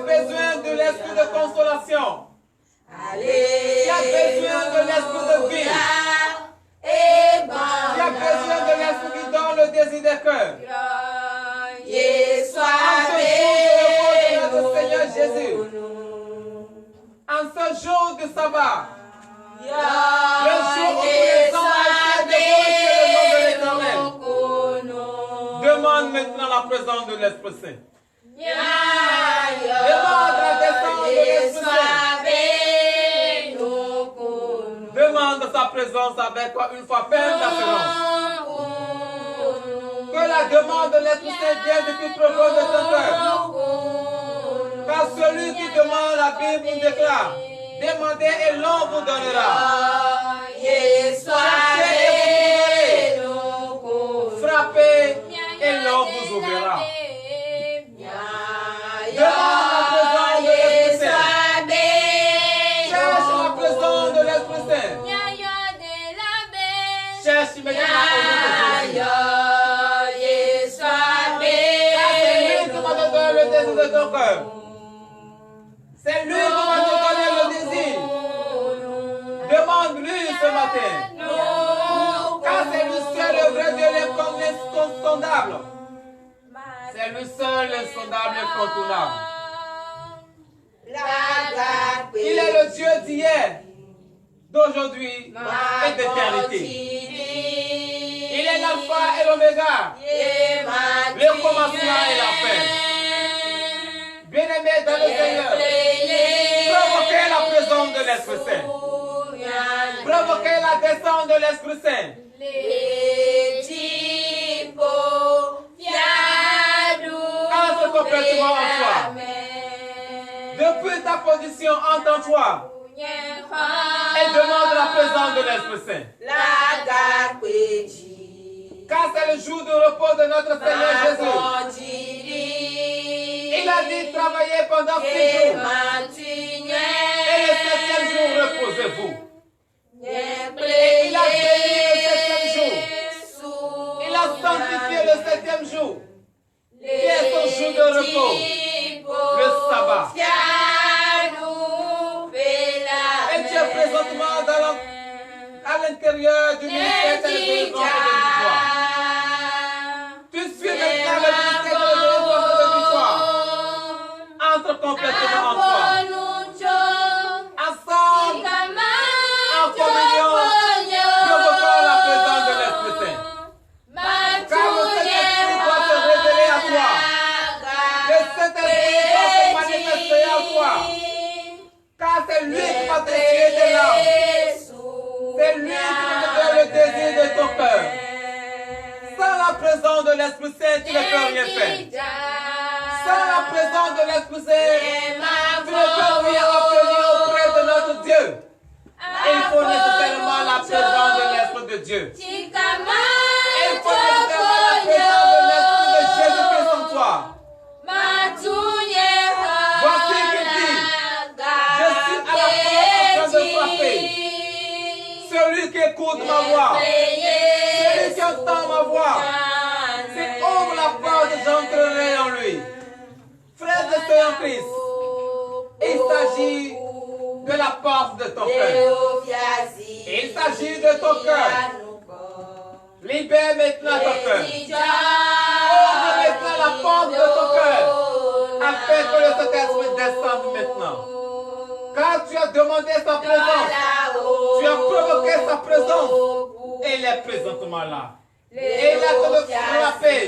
besoin de l'esprit de consolation. Alléluia. Tu as besoin de l'esprit de vie. Tu as besoin de l'esprit qui donne le désir des cœurs. En ce jour de notre Seigneur Jésus, en ce jour de sabbat, le jour où les anges glorifient le nom de l'Éternel, demande maintenant la présence de l'Esprit Saint. Demande la descente de l'Esprit Saint. Demande sa présence avec une foi ferme d'assurance. Que la demande de l'Esprit Saint vienne depuis profond de ton cœur. Car celui qui demande, la Bible nous déclare, demandez et l'on vous donnera. Cherchez et vous trouverez. Frappez et l'on vous ouvrira. Demande la présence de l'Esprit Saint. Cherche la présence de l'Esprit Saint. Cherche immédiatement au nom de Jésus. Car c'est lui qui m'a donné le désir de ton cœur. C'est lui qui m'a donné le désir. Demande-lui ce matin. Car c'est lui seul le vrai Dieu, l'insondable. C'est lui seul l'insondable et incontournable. Il est le Dieu d'hier, d'aujourd'hui et d'éternité. Il est l'alpha et l'oméga, le commencement et la fin. Bien-aimés dans le Seigneur, provoquez la présence de l'Esprit Saint. Provoquez la descente de l'Esprit Saint. Entre complètement en toi. Depuis ta position, entends-toi. Et demande la présence de l'Esprit Saint. Car c'est le jour de repos de notre Seigneur Jésus. Il a dit travaillez pendant 6 jours. Et le 7e jour, reposez-vous. Et il a béni le 7e jour. Il a sanctifié le 7e jour. Qui est son jour de repos. Le sabbat. Et tu es présentement à l'intérieur du ministère de l'Église. Tu suis maintenant le ministère de l'Église. Entre complètement en toi. Ensemble, en communion, provoquant la présence de l'Esprit Saint. Car le Saint-Esprit doit se révéler à toi. Le Saint-Esprit doit se manifester à toi. Car c'est lui qui va te tuer de l'âme. C'est lui qui va te donner le désir de ton cœur. Sans la présence de l'Esprit Saint, tu ne peux rien faire. Sans la présence de l'Esprit Saint, tu ne peux rien obtenir auprès de notre Dieu. Il faut nécessairement la présence de l'Esprit de Dieu. Il faut nécessairement la présence de l'Esprit de Jésus-Christ en toi. Voici qu'il dit, je suis à la porte en train de frapper. Celui qui écoute ma voix, celui qui entend ma voix, s'il ouvre la porte, j'entrerai en lui. Frères et sœurs en Christ, il s'agit de la porte de ton cœur. Il s'agit de ton cœur. Libère maintenant ton cœur. Ouvre maintenant la porte de ton cœur, afin que le Saint-Esprit descende maintenant. Car tu as demandé sa présence, tu as provoqué sa présence, et il est présentement là. Et il a te le frapper.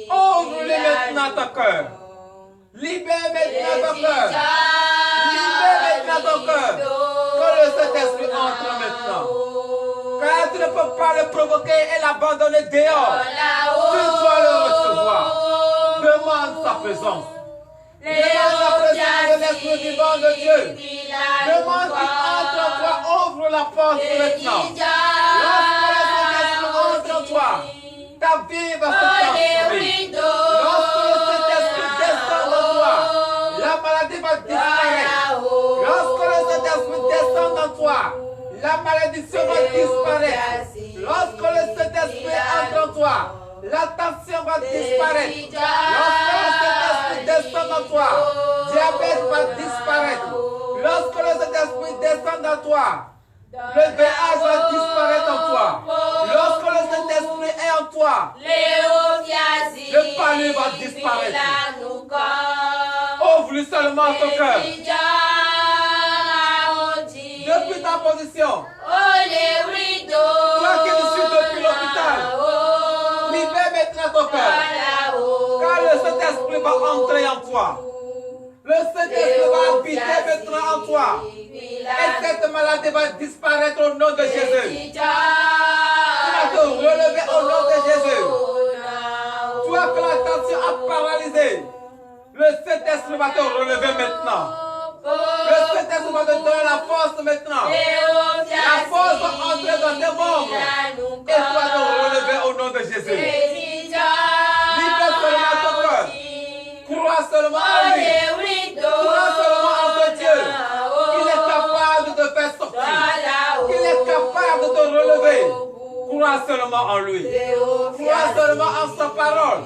Ouvre-lui maintenant ton cœur. Libère maintenant ton cœur. Libère maintenant ton cœur. Que le Saint-Esprit entre maintenant. Car tu ne peux pas le provoquer et l'abandonner dehors. Tu dois le recevoir. Demande sa présence. Demande la présence de l'Esprit vivant de Dieu. Demande qu'il entre en toi. Ouvre la porte maintenant. Lorsque le Saint-Esprit entre en toi, ta vie va se transformer. Lorsque le Saint-Esprit descend en toi, la maladie va disparaître. Lorsque le Saint-Esprit descend en toi, la malédiction va disparaître. Lorsque le Saint-Esprit entre en toi, La tension va disparaître. Lorsque le Saint-Esprit descend dans toi, diabète va disparaître. Lorsque le Saint-Esprit descend dans toi, le VIH va disparaître en toi. Lorsque le Saint-Esprit est en toi, le palu va disparaître. Ouvre-lui seulement ton cœur. Depuis ta position, toi qui nous suis depuis l'hôpital, libère maintenant ton cœur. Car le Saint-Esprit va entrer en toi. Le Saint-Esprit va habiter maintenant en toi. Et cette maladie va disparaître au nom de Jésus. Tu vas te relever au nom de Jésus. Toi que la tension a paralysé, le Saint-Esprit va te relever maintenant. Le Saint-Esprit va te donner la force maintenant. La force va entrer dans tes membres. Et tu vas te relever au nom de Jésus. Libère seulement ton cœur. Crois seulement en lui. Crois seulement en ce Dieu. Il est capable de te faire sortir. Il est capable de te relever. Crois seulement en lui. Crois seulement en sa parole.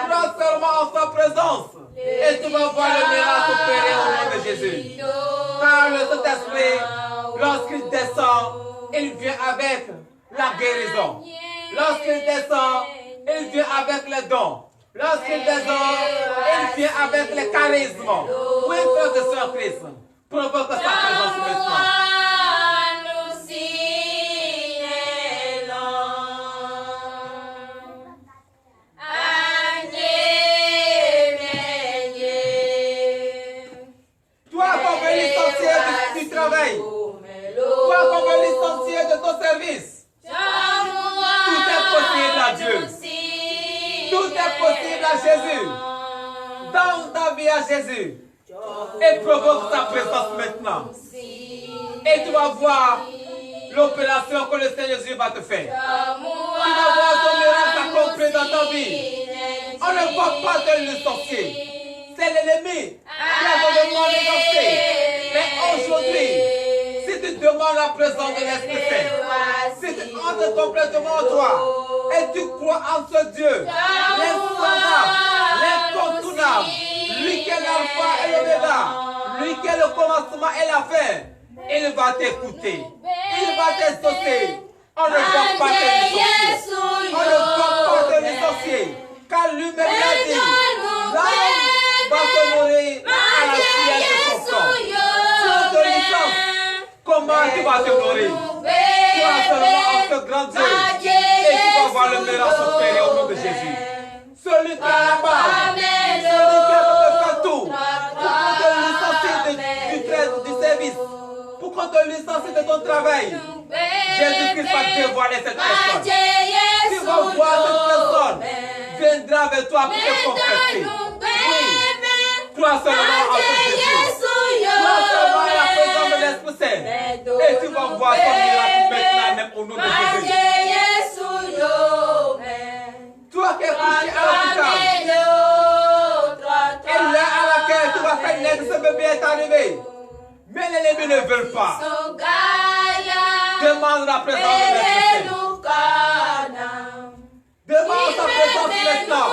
Crois seulement en sa présence. Et tu vas voir le miracle opérer au nom de Jésus. Car le Saint-Esprit, lorsqu'il descend, il vient avec la guérison. Lorsqu'il descend, il vient avec les dons. Lorsqu'il descend, il vient avec les charismes. Oui, frère de soeur Christ, provoque sa présence maintenant. Du travail. Toi qu'on veut licencier de ton service. Tout est possible à Dieu. Tout est possible à Jésus. Donne ta vie à Jésus. Et provoque sa présence maintenant. Et tu vas voir l'opération que le Seigneur Jésus va te faire. Tu vas voir ton miracle accompli dans ta vie. On ne va pas te licencier. C'est l'ennemi qui a vraiment négocié. Mais aujourd'hui, si tu demandes la présence de l'Esprit Saint, si tu entres complètement en toi et tu crois en ce Dieu, l'insondable, l'incontournable, lui qui est l'alpha et l'oméga, lui qui est le commencement et la fin, il va t'écouter, il va t'exaucer. On ne va pas te licencier. On ne va pas te licencier. Car lui-même l'a dit, l'homme va se nourrir à la sueur de son corps. Si on te licencie, comment tu vas te nourrir? Toi seulement en ce grand Dieu. Et tu vas voir le miracle opérer au nom de Jésus. Celui qui a la base, celui qui a fait tout, pour qu'on te licencie du service, pour qu'on te licencie de ton travail. Jésus-Christ va dévoiler cette personne. Tu vas voir cette personne viendra vers toi pour te confesser. Oui, crois seulement en ce Jésus. Crois seulement à la présence de l'Esprit Saint. Et tu vas voir ton miracle maintenant même au nom de Jésus. Toi qui es couché à l'hôpital, et là à laquelle tu vas faire naître ce bébé est arrivé. Mais l'ennemi ne veut pas. Demande la présence de l'Esprit Saint. Demande sa présence maintenant.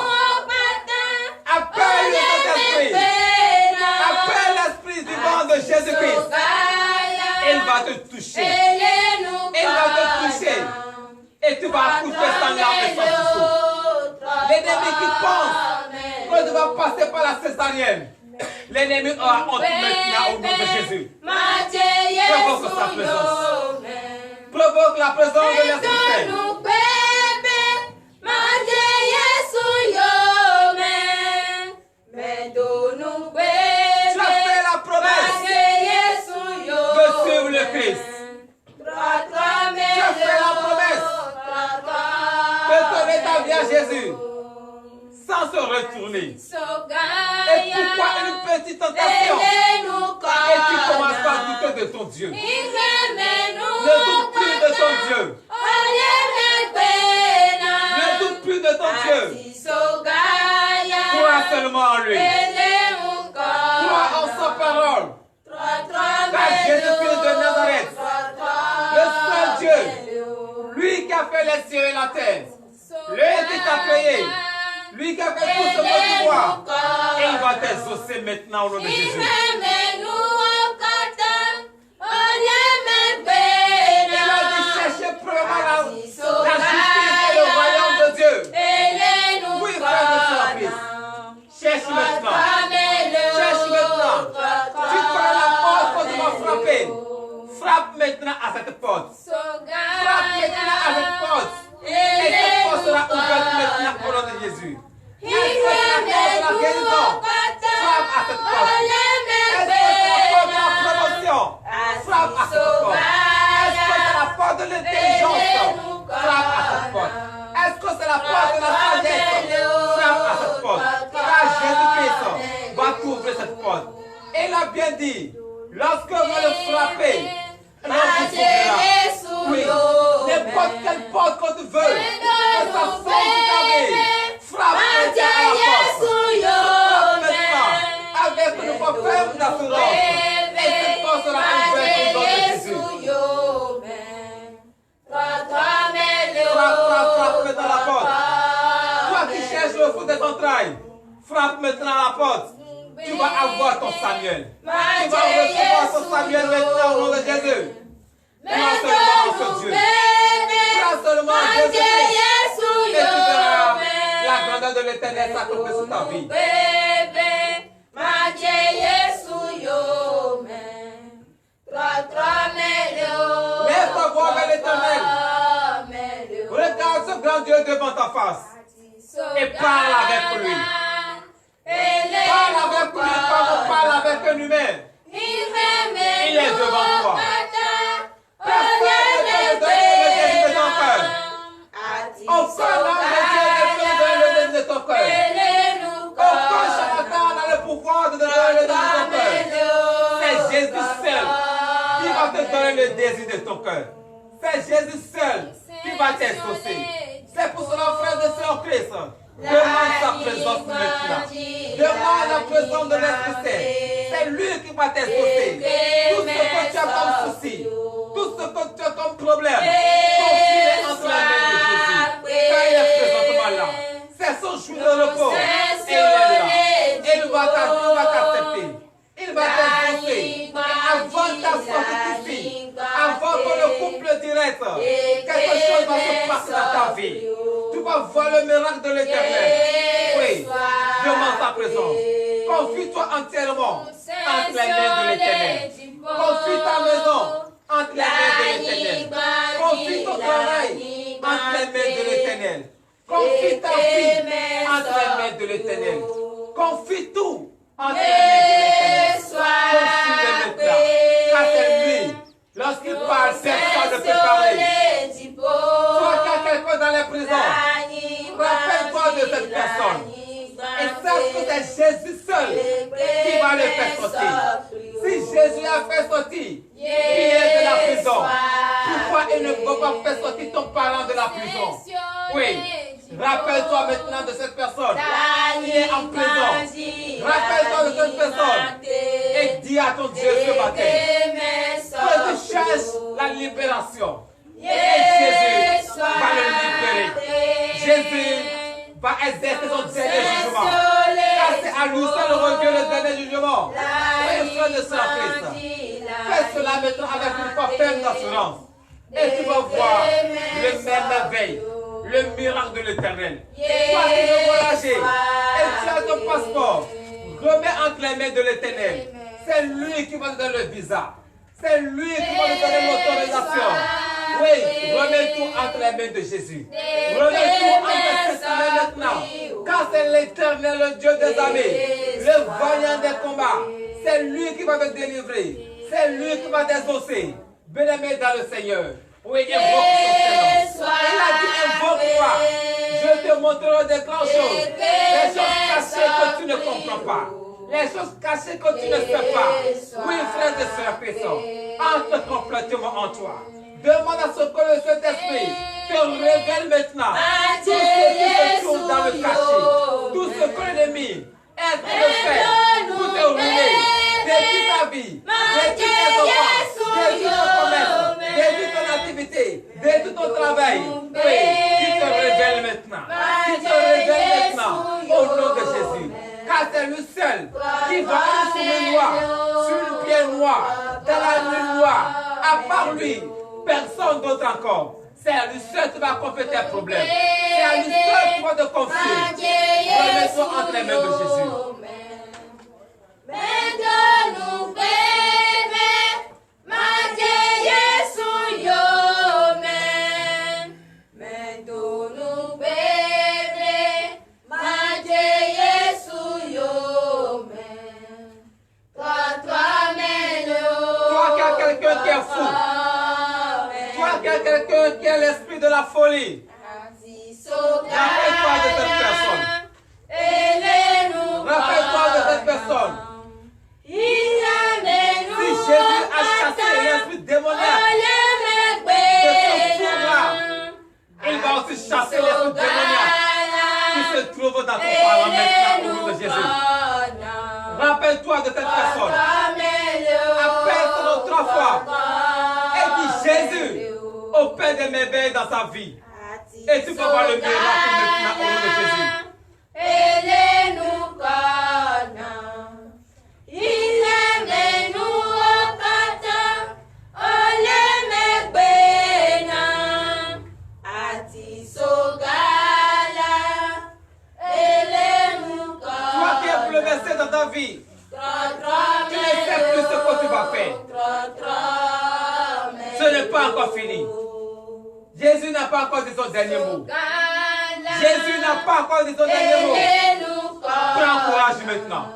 Appelle le Saint-Esprit. Appelle l'Esprit vivant de Jésus-Christ. Il va te toucher. Il va te toucher. Et tu vas accoucher sans larmes et sans souffle. L'ennemi qui pense que tu vas passer par la césarienne, l'ennemi aura honte maintenant au nom de Jésus. Provoque sa présence. Provoque la présence de l'Esprit Saint. Tu as fait la promesse de suivre le Christ. Tu as fait la promesse de donner ta vie à Jésus sans se retourner. Et pourquoi une petite tentation? Et tu commences par douter de ton Dieu. Ne doute plus de ton Dieu. Ne doute plus de ton Dieu. Crois seulement en lui. Crois en sa parole. Car Jésus-Christ de Nazareth, le seul Dieu, lui qui a fait les cieux et la terre, lui qui t'a créé. Lui qui a fait tout ce que tu vois. Et il va t'exaucer maintenant au nom de Jésus. Il a dit chercher premièrement la justice et le royaume de Dieu. Oui, frère de service. Cherche maintenant. Cherche maintenant. Tu connais la porte que tu vas frapper. Frappe maintenant à cette porte. Frappe maintenant à cette porte. Et cette porte sera ouverte maintenant au nom de Jésus. Est-ce que c'est la porte de la guérison? Frappe à cette porte. Est-ce que c'est la porte de la promotion? Frappe à cette porte. Est-ce que c'est la porte de l'intelligence? Frappe à cette porte. Est-ce que c'est la porte de la sagesse? Frappe à cette porte. Car Jésus-Christ va t'ouvrir cette porte. Et il a bien dit, lorsque vous le frappez, oui, n'importe quelle porte que tu veux, que ça sorte de ta vie, frappe maintenant à la porte. Frappe maintenant avec une foi ferme d'assurance. Et cette porte sera ouverte au nom de Jésus. Frappe maintenant à la porte. Toi qui cherches le fond de ton entrailles, frappe maintenant à la porte. Tu vas avoir ton Samuel. Tu vas recevoir ton Samuel maintenant au nom de Jésus. Crois seulement en ce Dieu. Crois seulement en Jésus. Et tu verras la grandeur de l'Éternel s'accomplir sur ta vie. Lève ta voix vers l'Éternel. Regarde ce grand Dieu devant ta face. Et parle avec lui. Parle avec lui comme on parle avec un humain. Il est devant toi. Personne ne peut donner le désir de ton cœur. Aucun homme de Dieu ne peut donner le désir de ton cœur. Aucun charlatan n'a le pouvoir de donner le désir de ton cœur. C'est Jésus seul qui va te donner le désir de ton cœur. C'est Jésus seul qui va t'exaucer. C'est pour cela, frère de Sœur Christ, demande sa présence maintenant. Demande la présence de l'Esprit Saint. C'est lui qui va t'exaucer. Tout ce que tu as comme souci, tout ce que tu as comme problème, confie-le entre la main de Jésus. Car il est présentement là. C'est son jour de repos. Et il est là. Et il va t'accepter. Il va t'exaucer. Et avant ta sortie ici, avant que le couple direct, quelque chose va se passer dans ta vie. Tu vas voir le miracle de l'Éternel. Oui, demande ta présence. Confie-toi entièrement entre les mains de l'Éternel. Confie ta maison entre les mains de l'Éternel. Confie ton travail entre les mains de l'Éternel. Confie ta vie entre les mains de l'Éternel. Confie tout entre les mains de l'Éternel. Confie-le maintenant. Car c'est lui. Lorsqu'il parle, personne ne peut parler. Toi qui as quelqu'un dans les prisons, rappelle-toi de cette personne. Et sache que c'est Jésus seul qui va le faire sortir. Si Jésus a fait sortir qui est de la prison, pourquoi il ne peut pas faire sortir ton parent de la prison? Oui. Rappelle-toi maintenant de cette personne qui est en prison. Rappelle-toi de cette personne et dis à ton Dieu ce matin que tu cherches la libération. Et Jésus va le libérer. Jésus va exercer son dernier jugement. Car c'est à lui seul revient le dernier jugement. Soyez frères de Sœur Christ. Fais cela maintenant avec une foi ferme d'assurance. Et tu vas voir le même merveille, le miracle de l'Éternel. Toi qui veux voyager et tu as ton passeport, remets entre les mains de l'Éternel. C'est lui qui va te donner le visa. C'est lui qui va te donner l'autorisation. Oui, remets tout entre les mains de Jésus. Remets tout entre ses mains maintenant. Car c'est l'Éternel, le Dieu des armées, le vaillant des combats. C'est lui qui va te délivrer. C'est lui qui va t'exaucer. Bien-aimé dans le Seigneur. Oui, invoque son Seigneur. Il a dit invoque-moi. Je te montrerai des grandes choses. Les choses cachées que tu ne comprends pas. Les choses cachées que tu ne sais pas. Oui, frère de Sœur Christ, entre complètement en toi. Demande à ce que le Saint-Esprit te révèle maintenant tout ce qui se trouve dans le cachet, tout ce que l'ennemi est en train de faire pour te rouler, depuis ta vie, depuis tes enfants, depuis ton commerce, depuis ton activité, depuis ton travail. Oui, qui te révèle maintenant, qui te c'est le seul qui va une semaine noire, sur une pierre noire, dans la nuit noire. À part lui, personne d'autre encore. C'est lui seul qui va compléter tes problèmes. C'est lui seul qui va te confier. Remettons entre les mains de Jésus. Quelqu'un qui a l'esprit de la folie. Rappelle-toi de cette personne. Rappelle-toi de cette personne. Si Jésus a chassé l'esprit démoniaque de ce tour-là, il va aussi chasser l'esprit démoniaque qui se trouve dans ton parent maintenant au nom de Jésus. Rappelle-toi de cette personne. Appelle son nom 3 fois. Et dis Jésus. Opère des merveilles dans sa vie. Et tu peux voir le miracle maintenant au nom de Jésus. Toi qui es bouleversé dans ta vie, tu ne sais plus ce que tu vas faire. Ce n'est pas encore fini. Jésus n'a pas encore dit son dernier mot. Jésus n'a pas encore dit son dernier mot. Prends courage maintenant.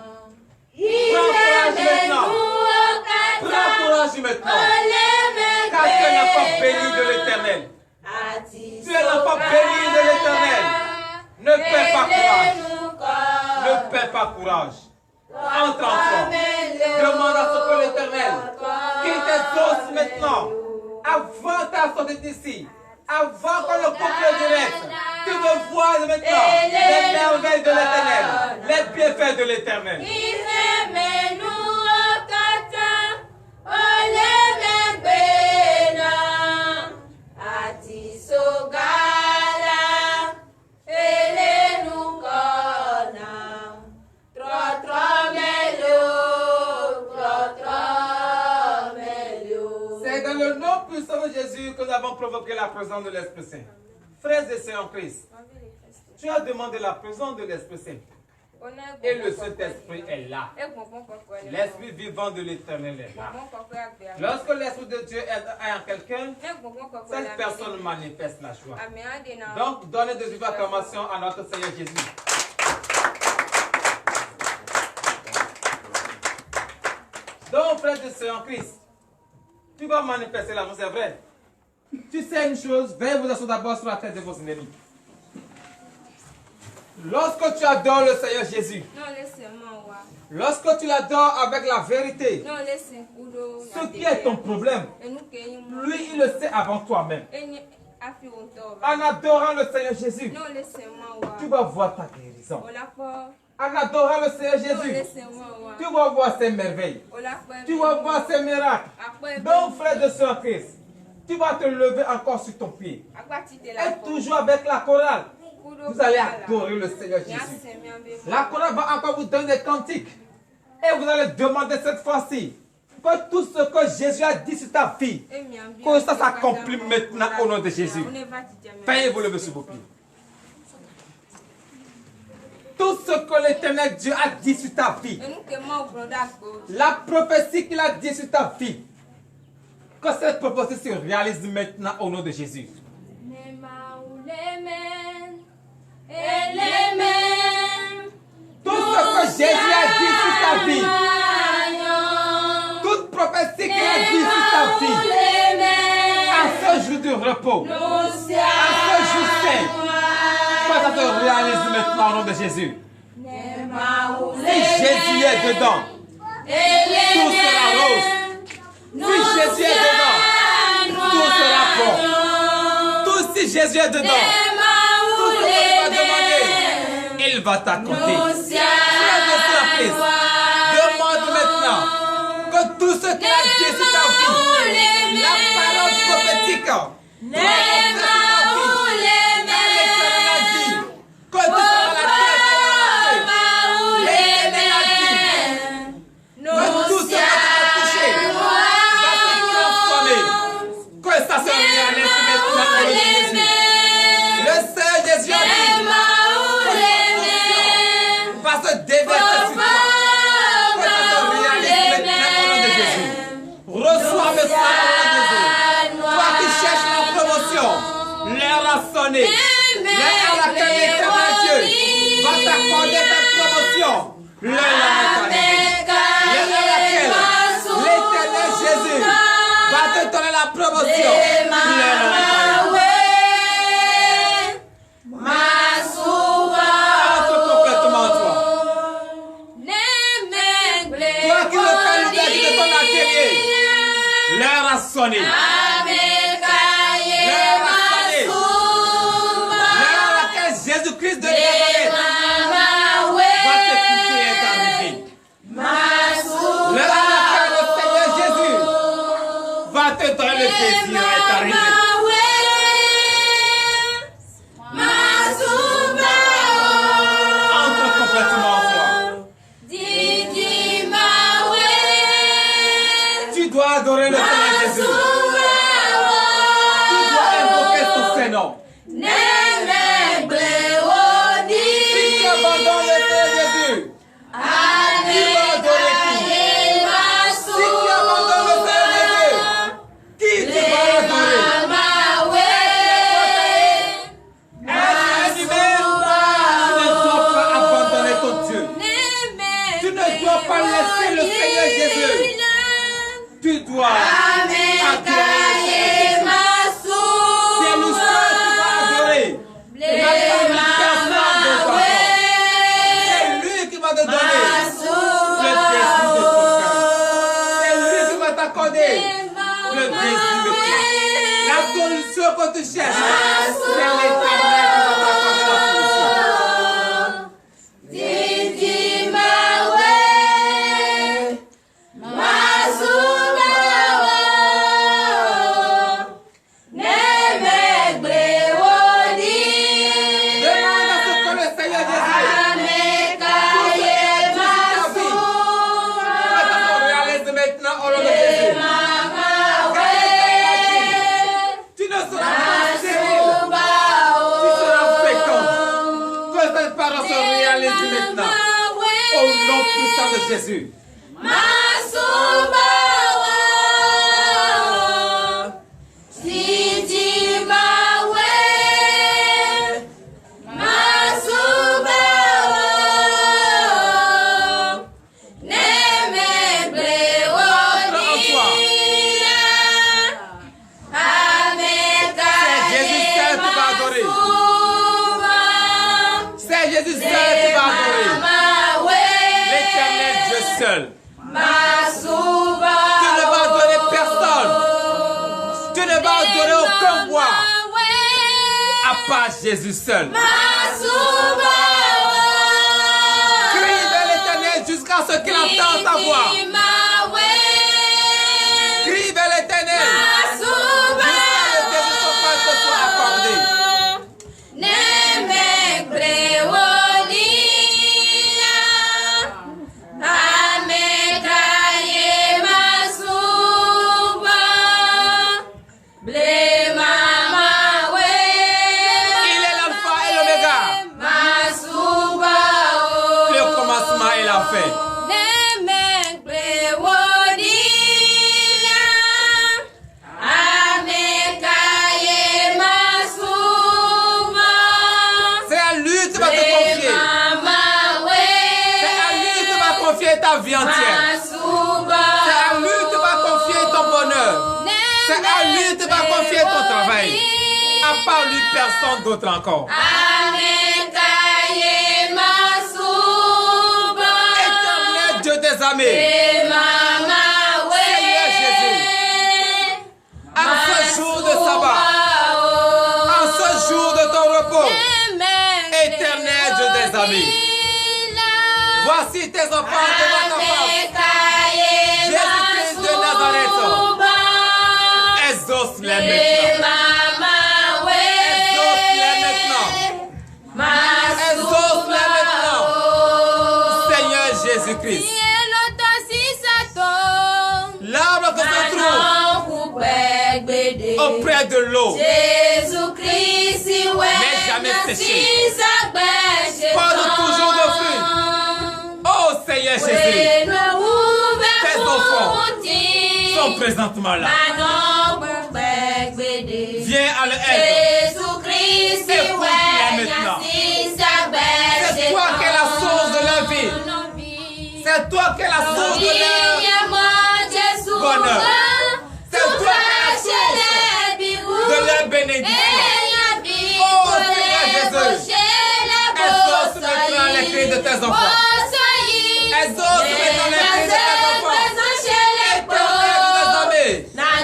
Prends courage maintenant. Prends courage maintenant. Car tu es l'enfant béni de l'Éternel. Tu es l'enfant béni de l'Éternel. Ne perds pas courage. Ne perds pas courage. Entre en toi. Demande à ce que l'Éternel qu'il t'exauce maintenant. Avant ta sortie d'ici. Avant qu'on le couple direct, tu me vois maintenant les merveilles de l'Éternel, les bienfaits de l'Éternel. C'est dans le nom puissant de Jésus que nous avons provoqué la présence de l'Esprit Saint. Frères et sœurs en Christ, tu as demandé la présence de l'Esprit Saint. Et le Saint-Esprit est là. L'Esprit vivant de l'Éternel est là. Lorsque l'Esprit de Dieu est en quelqu'un, cette personne manifeste la joie. Donc, donnez de vives acclamations à notre Seigneur Jésus. Donc, frères et sœurs en Christ, tu vas manifester la joie, c'est vrai. Tu sais une chose, veuillez vous asseoir d'abord sur la tête de vos ennemis. Lorsque tu adores le Seigneur Jésus, lorsque tu l'adores avec la vérité, ce qui est ton problème, lui il le sait avant toi-même. En adorant le Seigneur Jésus, tu vas voir ta guérison. En adorant le Seigneur Jésus, tu vas voir ses merveilles. Tu vas voir ses miracles. Donc, frère de sœur Christ, tu vas te lever encore sur ton pied. Et toujours avec la chorale, vous allez adorer le Seigneur Jésus. La chorale va encore vous donner des cantiques. Et vous allez demander cette fois-ci que tout ce que Jésus a dit sur ta vie, que ça s'accomplit maintenant au nom de Jésus. Veuillez vous lever sur vos pieds. Tout ce que l'Éternel Dieu a dit sur ta vie, la prophétie qu'il a dit sur ta vie, que cette prophétie se réalise maintenant au nom de Jésus. Tout ce que Jésus a dit sur ta vie, toute prophétie qu'il a dit sur ta vie, à ce jour de repos, à ce jour saint, que ça se réalise maintenant au nom de Jésus. Si Jésus est dedans, tout sera rose. Si Jésus est dedans, tout sera bon. Tout si Jésus est dedans, tout ce que tu vas demander, il va t'accorder. Demande maintenant que tout ce qu'il a dit sur ta vie, la parole prophétique, que tu seras la terre. la promotion. Entre complètement en toi. Toi qui veux faire l'ouverture de ton atelier. L'heure a sonné. L'heure a sonné. L'heure à laquelle Jésus-Christ de Nazareth va t'écouter est arrivée. L'heure à laquelle le Seigneur Jésus va te donner le désir est arrivé. Entre complètement en toi. Tu dois adorer le Seigneur Jésus. Tu dois invoquer son Saint-Nom. Si tu abandonnes le Seigneur Jésus, tu vas adorer qui? Si tu abandonnes le Seigneur Jésus, qui tu vas adorer? Est-ce animé? Tu ne dois pas abandonner ton Dieu. Tu ne dois pas laisser le Seigneur Jésus. Tu dois adorer le Seigneur Jésus. C'est nous seuls qui va adorer. C'est lui qui va te donner le désir de ton cœur. C'est lui qui va t'accorder le désir de ton cœur. La solution que tu cherches, c'est l'Éternel qui va t'accorder la solution. Demande à ce que le Seigneur Jésus réalise maintenant au nom de Jésus. Tu ne seras pas stérile, tu seras fécond. Que cette parole se réalise maintenant au nom puissant de Jésus. C'est Jésus seul qui va adorer. L'Éternel Dieu seul. Tu ne vas adorer personne. Tu ne vas adorer aucun roi à part Jésus seul. Crie vers l'Éternel jusqu'à ce qu'il entende ta voix. Crie vers l'Éternel jusqu'à ce que son Père te soit accordé. Il est l'alpha et l'oméga, le commencement et la fin. C'est à lui que tu vas te confier. C'est à lui que tu vas confier ta vie entière. C'est à lui que tu vas confier ton bonheur. C'est à lui que tu vas confier ton travail. À part lui, personne d'autre encore. Éternel Dieu des armées, Seigneur Jésus, en ce jour de sabbat, en ce jour de ton repos, Éternel Dieu des armées, voici tes enfants devant ta face. Jésus-Christ de Nazareth, exauce-les maintenant. Exauce-les maintenant. Exauce-les maintenant. Seigneur Jésus-Christ. L'arbre que se trouve auprès de l'eau n'est jamais séché. Porte toujours de fruits. Oh Seigneur Jésus, tes enfants sont présentement là. Viens à leur aide. Écoute-les maintenant. C'est toi qui es la source de leur vie. C'est toi qui es la source de leur bonheur. C'est toi qui es la source tes enfants. Exauce maintenant les cris de tes enfants.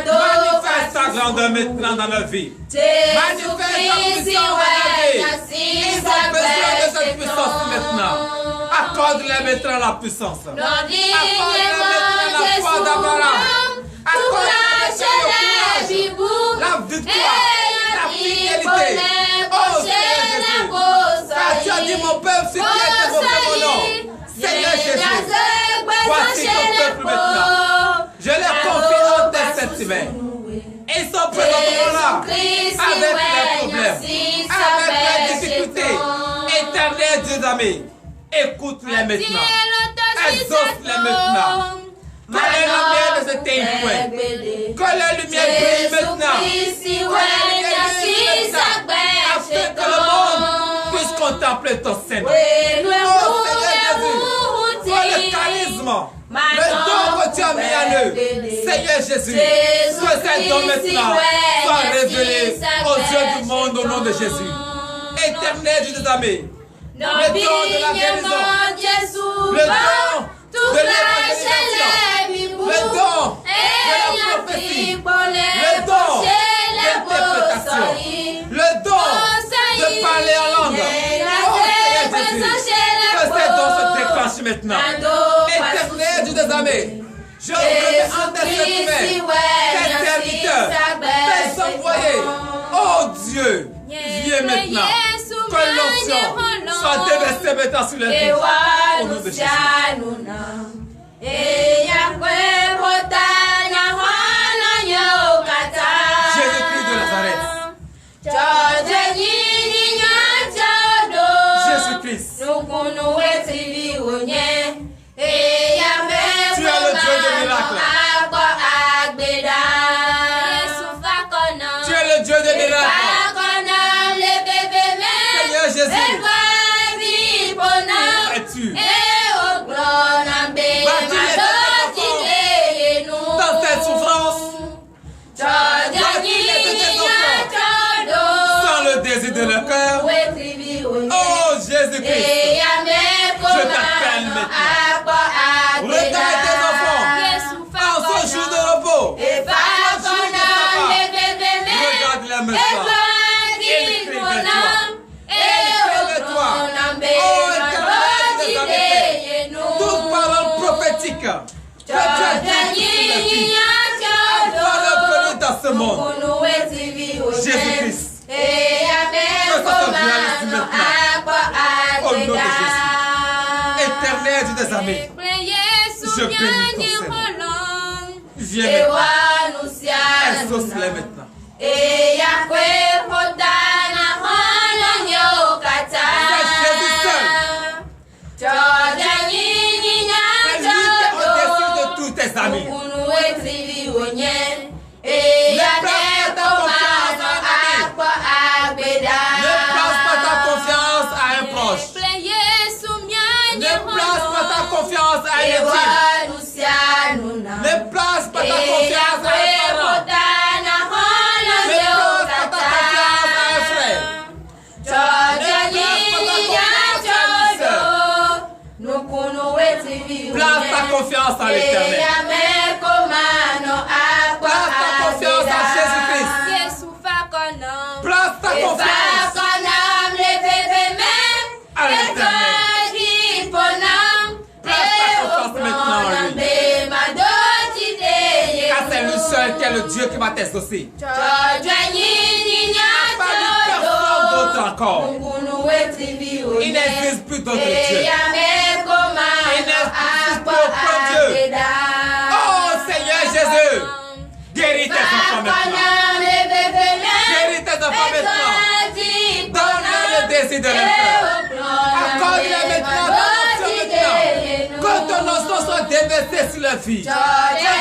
Manifeste ta grandeur maintenant dans leur vie. Manifeste ta puissance dans leur vie. Ils ont besoin de cette puissance maintenant. Accorde-leur maintenant la puissance. Accorde-leur maintenant la foi d'Abraham. Accorde-leur le courage, la victoire, la fidélité. Oh Seigneur Jésus, car tu as dit mon peuple si tu étais mon nom. Seigneur Jésus, voici ton peuple maintenant. Je les confie en tes sentiments. Ils sont présentement là avec leurs problèmes, avec leurs difficultés. Éternel Dieu d'amis, écoute-les maintenant. Exauce-les maintenant. Que la lumière ne s'éteigne point. Que la lumière brille maintenant. Afin que le monde puisse contempler ton Seigneur. Oh Seigneur Jésus, oh le charisme, le don que tu as mis en eux. Seigneur Jésus, que ces dons maintenant soient révélés aux yeux du monde au nom de Jésus. Éternel Dieu des amis, le don de la guérison, le don de l'évangélisation, le don de la prophétie, le don d'interprétation, le don de parler en langue. Oh Seigneur Jésus, que ces dons se déclenchent maintenant. Éternel Dieu des amis, je remets en tes sentiments, tes serviteurs, tes envoyés. Oh Dieu, viens maintenant. Que l'onction soit déversée maintenant sur les vies. Au nom de Jésus. Jésus-Christ de Nazareth. Jésus-Christ. Tu es le Dieu de miracles. Tu es le Dieu de miracles. Seigneur Jésus. Es-tu? Dans cette souffrance, sans le désir de leur cœur. Oh Jésus-Christ, je t'appelle maintenant. Regarde tes enfants en ce jour de repos. Regarde-les maintenant. Ils crient de toi. Oh, éternel, toute parole prophétique que tu as dit sur la vie, parole venue dans ce monde. Jésus-Christ, que ça te réalise maintenant. Au nom de Jésus. Éternel Dieu des amis, je bénis ton Seigneur. Viens maintenant. Exauce-les maintenant. C'est Jésus seul. Tous tes amis. Ne place pas ta confiance à un ami. Ne place pas ta confiance à un proche. Ne place pas ta confiance à un intime. Ne place pas ta confiance à un parent. Ne place pas ta confiance à un frère. Ne place pas ta confiance à l'éternel. Place ta confiance à Jésus-Christ. Place ta confiance à l'éternel. Place ta confiance maintenant en lui. Car c'est lui seul qui est le Dieu qui va t'exaucer. Pas personne d'autre encore. Il n'existe plus d'autre Dieu. Il n'existe plus aucun Dieu. Oh Seigneur Jésus, guéris tes enfants maintenant. Guéris tes enfants maintenant. Donne-leur le désir de leur cœur. Accorde-leur maintenant ton onction maintenant. Que ton onction soit déversée sur leur vie. Que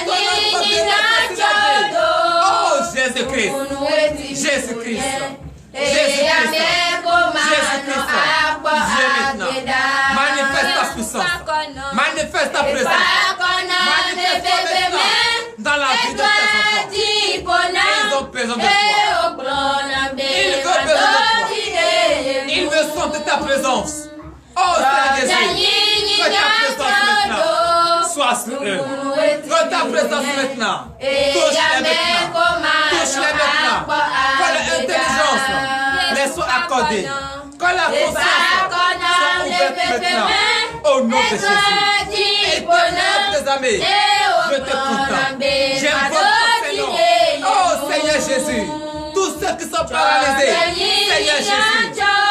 ton onction soit déversée sur leur vie. Oh Jésus-Christ. Jésus-Christ. Jésus-Christ. Jésus-Christ. Viens maintenant. Manifeste ta puissance. Manifeste ta présence. Manifeste maintenant dans la vie de tes enfants. Ils ont besoin de toi. Ils ont besoin de toi. Ils veulent sentir ta présence. Oh Oh, Seigneur Jésus. Que ta présence maintenant soit sur eux. Que ta présence maintenant touche-les maintenant. Touche-les maintenant. Que l'intelligence les soit accordée. Que la conscience soit ouverte maintenant. Au nom de Jésus. Éternel, amis, je te contente. J'aime votre nom. Oh Seigneur Jésus. Tous ceux qui sont paralysés, Seigneur Jésus,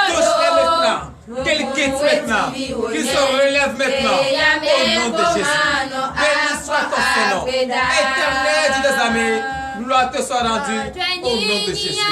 touche-les maintenant. Qu'ils quittent maintenant. Qu'ils se relèvent maintenant. Au nom de Jésus. Béni soit ton Seigneur. Éternel, dis les amis, gloire te soit rendue. Au nom de Jésus.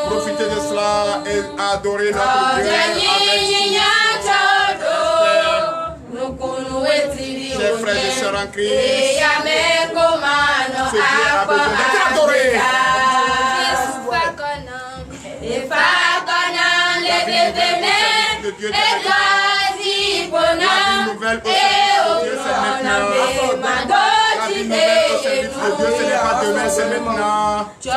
Profitez de cela et adorez notre Dieu avec chers frères et sœurs en Christ. Ce Dieu a besoin d'être adoré. La vie nouvelle au service de Dieu, c'est maintenant. La vie nouvelle au service de Dieu, ce n'est pas demain, c'est maintenant. Et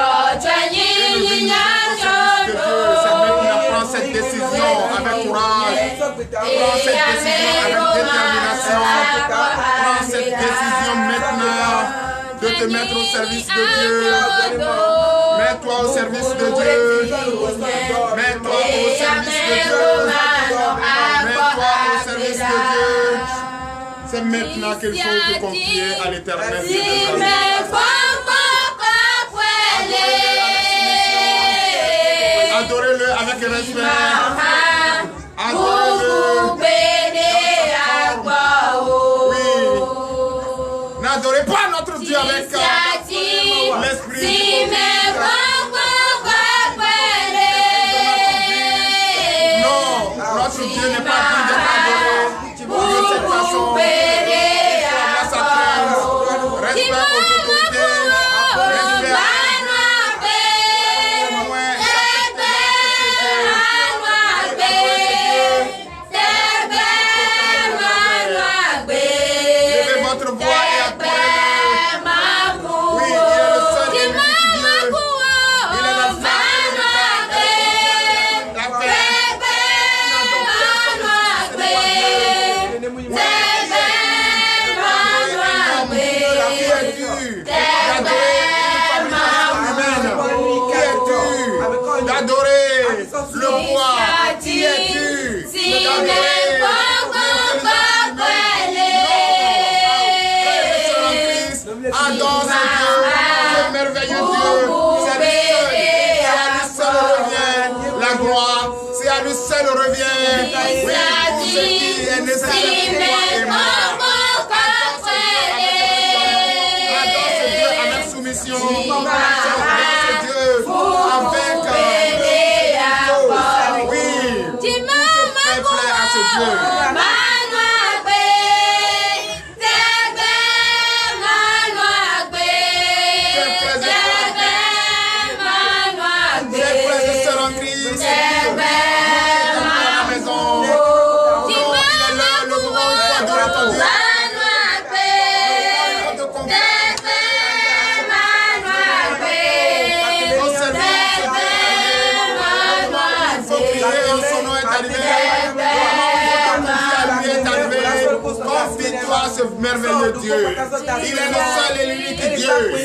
le vie nouvelle au service de Dieu, c'est maintenant. Prends cette décision avec courage. Prends cette décision avec détermination. Prends cette décision maintenant de te mettre au service de Dieu. Mets-toi au service de Dieu. Mets-toi au service de Dieu. Mets-toi au service de Dieu. C'est maintenant qu'il faut te confier à l'Éternel. Adorez-le avec respect. Adorez-le. Oui. N'adorez pas notre Dieu avec l'esprit. Non, notre Dieu n'est pas digne d'être adoré. De cette façon, la sa crainte, respect aux autorités, respect nécessaire pour toi et moi. Adore ce Dieu avec soumission. Adore ce Dieu avec oui. Fais plaire à ce Dieu. Confie-toi à ce merveilleux Dieu. Il est le seul et l'unique Dieu. Avec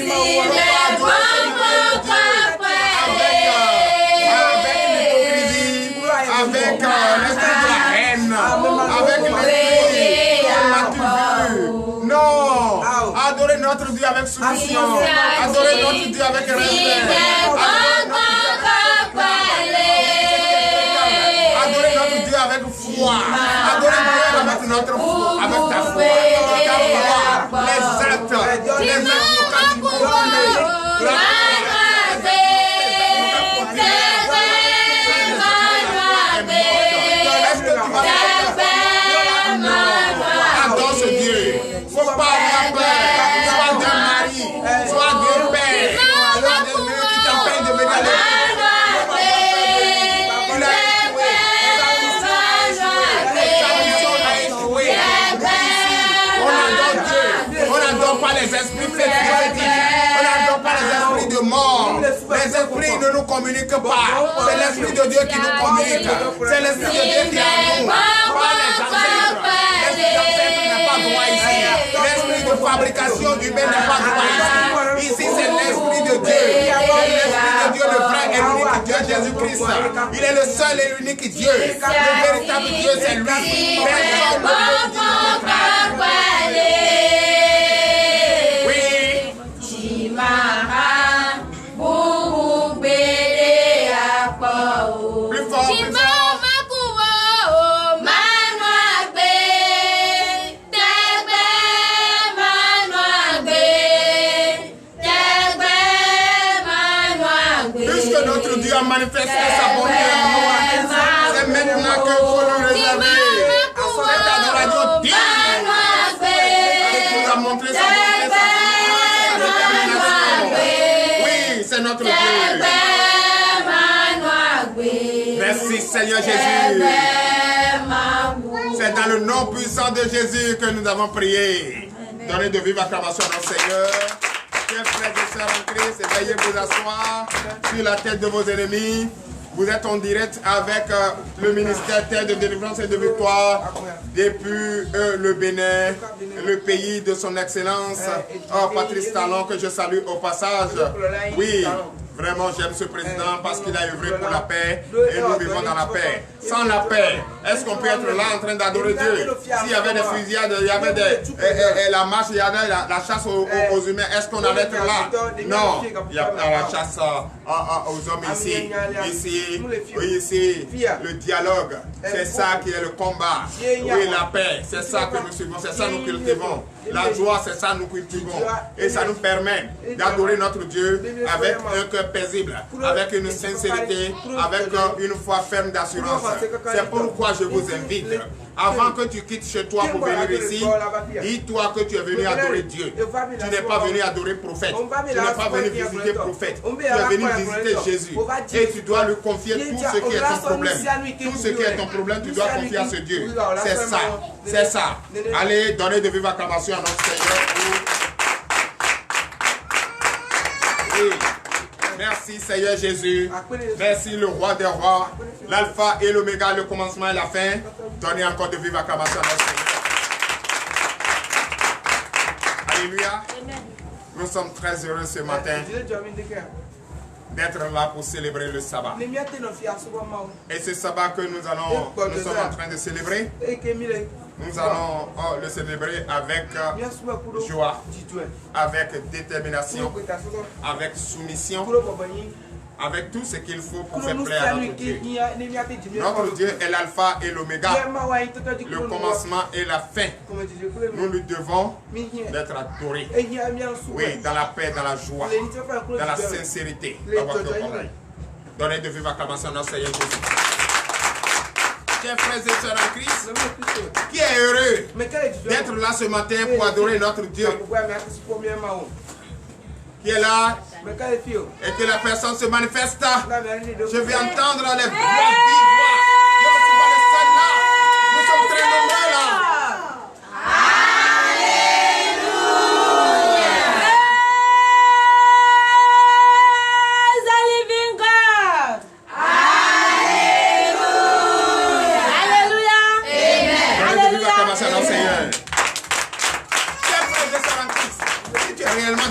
l'hypocrisie, avec l'esprit de la haine, avec l'esprit de la non, adorez notre Dieu avec soumission. Adorez notre Dieu avec respect. Adorez notre Dieu avec foi. Adorez Dieu avec notre foi, avec ta foi. Les actes quand tu continues. Est-ce que tu vas adore ce Dieu? Faut pas avoir peur. Soit d'un mari, soit d'un père, soit d'un Dieu qui t'empêche de venir à l'église. Pas les esprits fétiches, on n'adore pas les esprits de mort. Les esprits ne nous communiquent pas. C'est l'esprit de Dieu qui nous communique. C'est l'esprit de Dieu qui est en nous. Pas les ancêtres. L'esprit d'ancêtre n'est pas droit ici. L'esprit de fabrication humaine n'est pas droit ici. Ici c'est l'esprit de Dieu. C'est l'esprit de Dieu, le vrai et l'unique Dieu, Jésus-Christ. Il est le seul et l'unique Dieu. Le véritable Dieu, c'est lui. Personne ne peut dire le contraire. Plus fort, plus fort. Puisque notre Dieu a manifesté sa bonté en nous, c'est maintenant qu'il faut nous réserver cette adoration digne. Il nous a montré sa bonté, sa détermination. Oui, c'est notre Dieu. Merci Seigneur Jésus. C'est dans le nom puissant de Jésus que nous avons prié. Donnez de vives acclamations à notre Seigneur. Chers frères et sœurs en Christ, veuillez vous asseoir sur la tête de vos ennemis. Vous êtes en direct avec le ministère Terre de délivrance et de victoire depuis le Bénin, le pays de son excellence, Patrice Talon, que je salue au passage. Oui. Vraiment, j'aime ce président parce qu'il a œuvré pour la paix et nous vivons dans la paix. Sans la paix, est-ce qu'on peut être là en train d'adorer Dieu? S'il y avait des fusillades, il y avait la marche, il y avait la chasse aux humains, est-ce qu'on allait être là? Non, il y a la chasse aux hommes ici, le dialogue, c'est ça qui est le combat. Oui, la paix, c'est ça que nous suivons, c'est ça que nous cultivons. La joie, c'est ça que nous cultivons. Et ça nous permet d'adorer notre Dieu avec un cœur paisible, avec une sincérité, avec une foi ferme d'assurance. C'est pourquoi je vous invite, avant que tu quittes chez toi pour venir ici, dis-toi que tu es venu adorer Dieu. Tu n'es pas venu adorer prophète. Tu n'es pas venu visiter prophète. Tu es venu visiter Jésus. Et tu dois lui confier tout ce qui est ton problème. Tout ce qui est ton problème, tu dois confier à ce Dieu. C'est ça. C'est ça. Allez, donnez de vives acclamations à notre Seigneur. Oui. Merci Seigneur Jésus. Merci le roi des rois. L'alpha et l'oméga, le commencement et la fin. Donnez encore de vives acclamations à notre Seigneur. Alléluia. Nous sommes très heureux ce matin d'être là pour célébrer le sabbat. Et ce sabbat que nous sommes en train de célébrer, nous allons le célébrer avec joie, avec détermination, avec soumission, avec tout ce qu'il faut pour faire plaire à notre Dieu. Notre Dieu est l'alpha et l'oméga, le commencement et la fin. Nous lui devons d'être adorés. Oui, dans la paix, dans la joie, dans la sincérité. Donnez de vive acclamation à notre Seigneur Jésus. Chers frères et sœurs en Christ, qui est heureux d'être là ce matin pour adorer notre Dieu, qui est là et que la personne se manifeste. Je vais entendre les voix vives. Je ne suis pas le seul là. Nous sommes très nombreux là.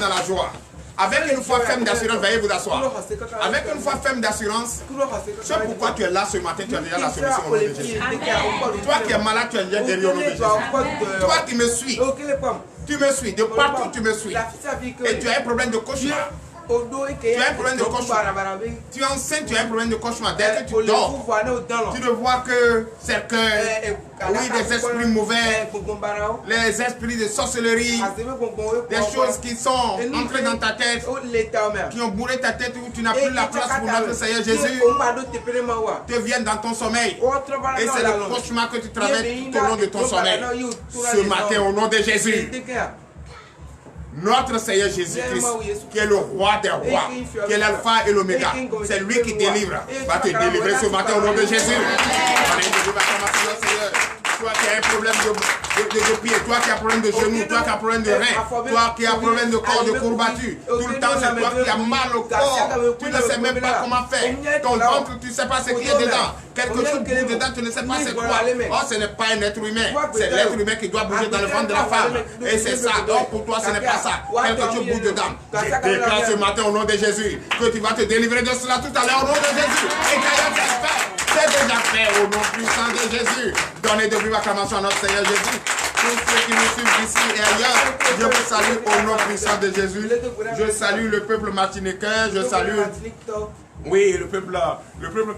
Dans la joie, avec une foi ferme d'assurance, veuillez vous asseoir. Avec une foi ferme d'assurance, c'est pourquoi tu es là ce matin, tu as déjà la solution au nom de Jésus. Toi qui es malade, tu es déjà guéri au nom de Jésus. Toi qui me suis, tu me suis, de partout tu me suis. Et tu as un problème de cauchemar. Tu as un problème de cauchemar. Tu es enceinte, tu as un problème de cauchemar. Dès que tu dors, tu ne vois que certains, oui, des esprits mauvais, les esprits de sorcellerie, des choses qui sont entrées dans ta tête, qui ont bourré ta tête où tu n'as plus la place pour notre Seigneur Jésus, te viennent dans ton sommeil. Et c'est le cauchemar que tu traverses tout au long de ton sommeil. Ce matin, au nom de Jésus, notre Seigneur Jésus-Christ, qui est le roi des rois, qui est l'alpha et l'oméga, c'est lui qui délivre, va te délivrer ce matin au nom de Jésus. Toi qui as un problème de pied, toi qui as un problème de genou, toi qui as un problème de rein, toi qui as un problème de corps, de courbature, tout le temps c'est toi qui as mal au corps, tu ne sais même pas comment faire. Ton ventre, tu ne sais pas ce qu'il y a dedans. Quelque chose bouge dedans, tu ne sais pas c'est quoi. Oh, ce n'est pas un être humain, c'est l'être humain qui doit bouger dans le ventre de la femme. Et c'est ça. Oh, pour toi, ce n'est pas ça. Quelque chose bouge dedans. Je déclare ce matin au nom de Jésus que tu vas te délivrer de cela tout à l'heure au nom de Jésus. Et qu'ailleurs c'est fait. C'est déjà fait au nom puissant de Jésus. Donnez de vive acclamation à notre Seigneur Jésus. Tous ceux qui nous suivent ici et ailleurs, je vous salue au nom puissant de Jésus. Je salue le peuple martiniquais, je salue, oui, le peuple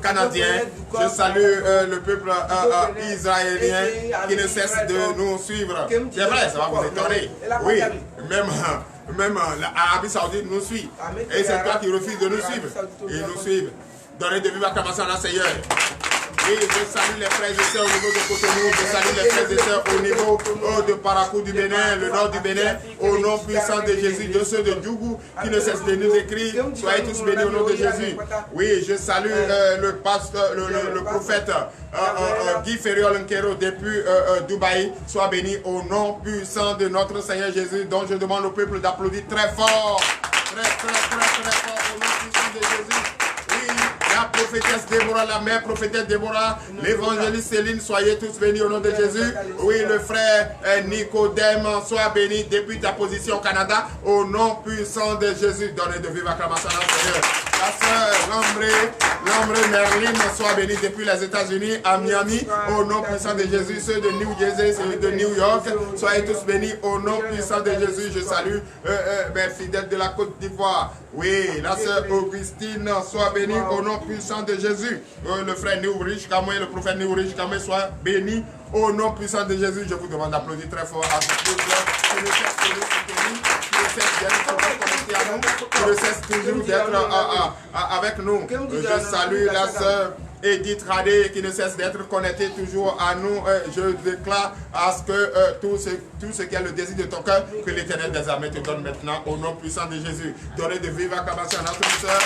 canadien, je salue le peuple israélien qui ne cesse de nous suivre. C'est vrai, ça va vous étonner. Oui, même l'Arabie Saoudite nous suit. Et c'est toi qui refuses de nous suivre. Ils nous suivent. Donnez de vive acclamation à notre Seigneur. Oui, je salue les frères et sœurs au niveau de Cotonou, je salue les frères et sœurs au niveau de Parakou du Bénin, le nord du Bénin, au nom puissant de Jésus, de ceux de Djougou qui ne cessent de nous écrire, soyez tous bénis au nom de Jésus. Oui, je salue le pasteur, le prophète Guy Ferriol Nkero depuis Dubaï, soit béni au nom puissant de notre Seigneur Jésus, dont je demande au peuple d'applaudir très fort, très fort au nom puissant de Jésus. La prophétesse Déborah, la mère prophétesse Déborah, l'évangéliste Céline, soyez tous bénis au nom de Jésus. Oui, le frère Nicodème, sois béni depuis ta position au Canada, au nom puissant de Jésus. Donnez de vive acclamation à notre Seigneur. La sœur Lambré Merlin, sois béni depuis les États-Unis, à Miami, au nom puissant de Jésus. Ceux de New Jersey, ceux de New York, soyez tous bénis au nom puissant de Jésus. Je salue mes fidèles de la Côte d'Ivoire. Oui, la sœur Augustine, soit bénie au nom puissant de Jésus. Le frère Néourich Kamé, le prophète Néourich Kamé, soit béni au nom puissant de Jésus. Je vous demande d'applaudir très fort à ce peuple qui ne cesse de nous soutenir, qui ne cesse d'être connecté à nous, qui ne cesse toujours d'être avec nous. Je salue la sœur Edith Radé qui ne cesse d'être connecté toujours à nous. Je déclare à ce que tout ce qui est le désir de ton cœur, que l'Éternel des armées te donne maintenant au nom puissant de Jésus. Donnez de vive acclamation à notre sœur,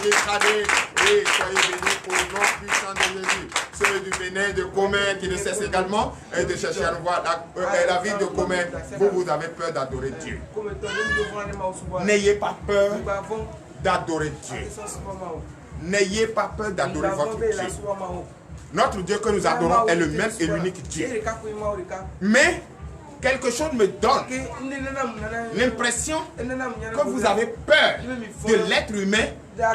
Edith Radé. Et soyez bénis au nom puissant de Jésus. Ceux du Bénin, de Comène, qui ne cessent également de chercher à nous voir la vie de Comène. Vous avez peur d'adorer Dieu. N'ayez pas peur d'adorer Dieu. N'ayez pas peur d'adorer votre Dieu. Notre Dieu que nous adorons est le même et l'unique Dieu. Mais quelque chose me donne l'impression que vous avez peur de l'être humain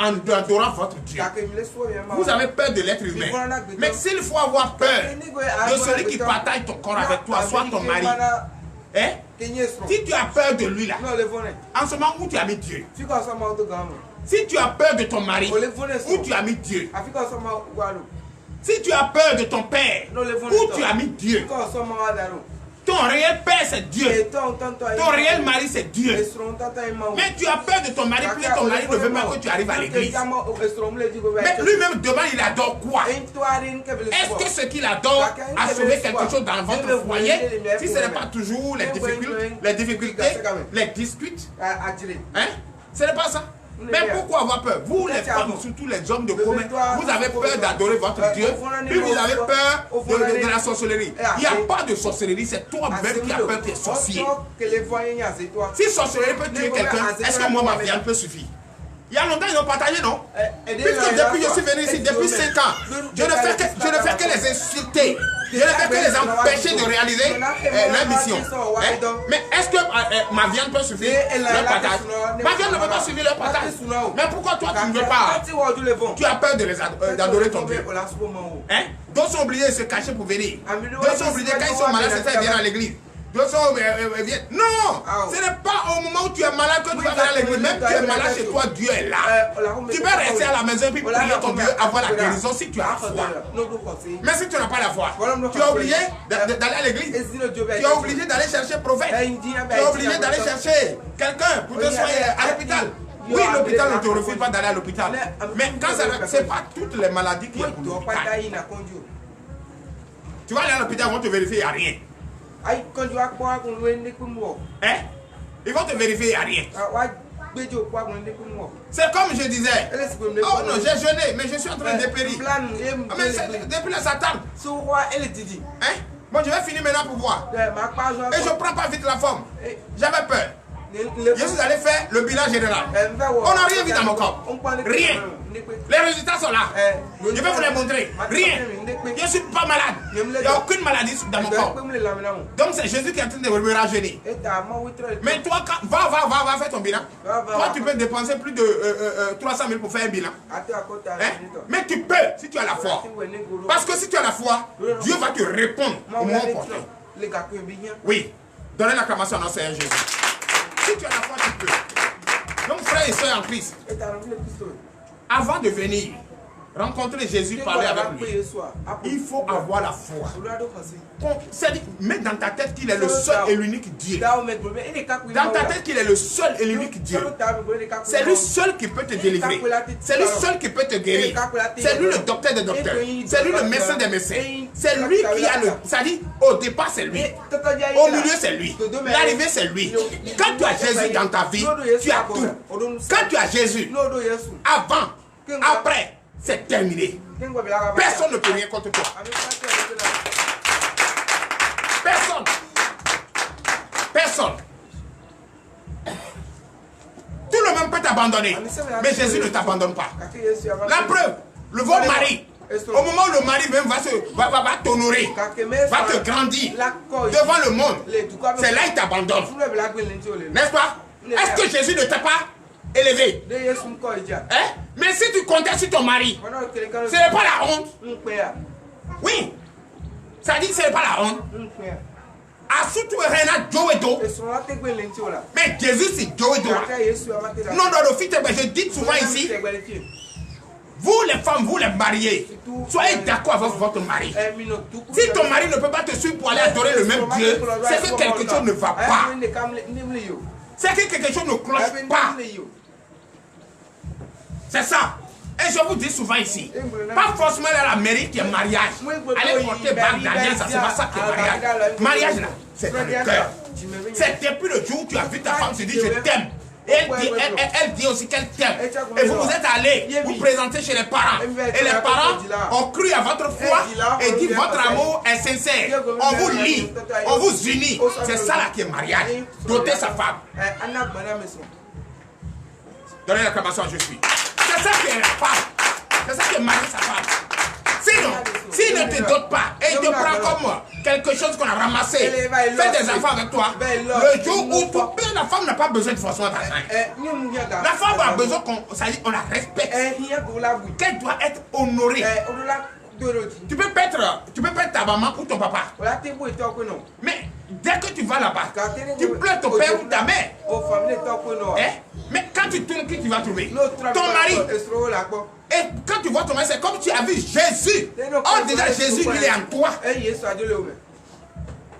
en adorant votre Dieu. Vous avez peur de l'être humain. Mais s'il faut avoir peur de celui qui partage ton corps avec toi, soit ton mari, Si tu as peur de lui là, en ce moment où tu as mis Dieu. Si tu as peur de ton mari, où tu as mis Dieu. Si tu as peur de ton père, où tu as mis Dieu. Ton réel père c'est Dieu. Ton réel mari c'est Dieu. Mais tu as peur de ton mari, puis ton mari ne veut pas que tu arrives à l'église. Mais lui-même demain il adore quoi? Est-ce que ce qu'il adore a sauvé quelque chose dans votre foyer? Si ce n'est pas toujours les difficultés, les disputes, hein? Ce n'est pas ça. Mais pourquoi avoir peur? Vous les femmes, surtout les hommes de commun, vous avez peur d'adorer votre Dieu, puis vous avez peur de la sorcellerie. Il n'y a pas de sorcellerie, c'est toi-même qui as peur des sorciers. Si sorcellerie peut tuer quelqu'un, est-ce que moi ma viande peut suffire? Il y a longtemps ils ont partagé, non? Puisque depuis je suis venu ici, depuis 5 ans, je ne fais que les insulter. Je ne fais que les empêcher de réaliser leur mission. Mais est-ce que ma viande peut suffire leur partage? Ma viande ne peut pas suivre leur partage. Mais pourquoi toi tu ne veux pas? Tu as peur d'adorer ton Dieu. Hein? D'autres sont obligés de se cacher pour venir. D'autres sont obligés, quand ils sont malades, c'est ça, ils viennent à l'église. D'autres sont viennent. Non! Ce n'est pas au moment où tu es malade que tu vas venir à l'église. Même tu es malade chez toi, Dieu est là. Tu peux rester à la maison et puis prier ton Dieu, avoir la guérison si tu as la foi. Mais si tu n'as pas la foi, tu es obligé d'aller à l'église. Tu es obligé d'aller chercher un prophète. Tu es obligé d'aller chercher quelqu'un pour te soigner à l'hôpital. Oui, l'hôpital ne te refuse pas d'aller à l'hôpital. Mais quand ce n'est pas toutes les maladies qui sont pour l'hôpital. Tu vas aller à l'hôpital, ils vont te vérifier, il n'y a rien. Hein? Ils vont te vérifier, il n'y a rien. C'est comme je disais. Oh non, j'ai jeûné, mais je suis en train de dépérir. Mais depuis la Satan. Hein? Bon, je vais finir maintenant pour voir. Et je ne prends pas vite la forme. J'avais peur. Je suis allé faire le bilan général. On n'a rien vu dans mon corps. Rien. Les résultats sont là. Je vais vous les montrer. Rien. Je ne suis pas malade. Il n'y a aucune maladie dans mon corps. Donc c'est Jésus qui est en train de me rajeunir. Mais toi, va faire ton bilan. Toi, tu peux dépenser plus de 300 000 pour faire un bilan. Hein? Mais tu peux si tu as la foi. Parce que si tu as la foi, Dieu va te répondre au moment opportun. Oui. Donnez l'acclamation à notre Seigneur Jésus. Si tu as la foi, tu peux. Donc, frères et sœurs en Christ, avant de venir rencontrer Jésus, parler avec lui, il faut avoir la foi. C'est-à-dire, mets dans ta tête qu'il est le seul et l'unique Dieu. Dans ta tête qu'il est le seul et l'unique Dieu. C'est lui seul qui peut te délivrer. C'est lui seul qui peut te guérir. C'est lui le docteur des docteurs. C'est lui le médecin des médecins. C'est lui qui a le... C'est-à-dire, au départ, c'est lui. Au milieu, c'est lui. L'arrivée, c'est lui. Quand tu as Jésus dans ta vie, tu as tout. Quand tu as Jésus, avant, après, c'est terminé. Personne ne peut rien contre toi. Personne. Personne. Tout le monde peut t'abandonner. Mais Jésus ne t'abandonne pas. La preuve, le bon mari, au moment où le mari même va t'honorer, va te grandir devant le monde, c'est là qu'il t'abandonne. N'est-ce pas? Est-ce que Jésus ne t'a pas élevé? Hein? Mais si tu comptais sur ton mari, ce n'est pas la honte. Oui. Ça dit que ce n'est pas la honte. Mais Jésus c'est Joe. Non, je dis souvent ici, vous les femmes, vous les mariés, soyez d'accord avec votre mari. Si ton mari ne peut pas te suivre pour aller adorer le même Dieu, c'est que quelque chose ne va pas. C'est que quelque chose ne cloche pas. C'est ça. Et je vous dis souvent ici, pas forcément à la mairie qui est mariage. Allez porter bague d'alliance, c'est pas ça qui est mariage. Mariage là, c'est dans le cœur. C'est depuis le jour où tu as vu ta femme, tu dis je t'aime. Et elle dit aussi qu'elle t'aime. Et vous êtes allé vous présenter chez les parents. Et les parents ont cru à votre foi et dit votre amour est sincère. On vous lie, on vous unit. C'est ça là qui est mariage. Doter sa femme. Donnez l'acclamation à Jésus. C'est ça qui est la femme. C'est ça qui est marié sa femme. Sinon, s'il ne te dote pas et il te prend comme quelque chose qu'on a ramassé, fait des enfants avec toi, le jour où la femme n'a pas besoin de forcément d'argent. La femme a besoin qu'on la respecte. Qu'elle doit être honorée. Tu peux perdre ta maman ou ton papa. Mais dès que tu vas là-bas, tu pleures ton père ou ta mère. Hein? Mais quand tu tournes, qui tu vas trouver? Ton mari. Et quand tu vois ton mari, c'est comme tu as vu Jésus. Oh, déjà Jésus, il est en toi.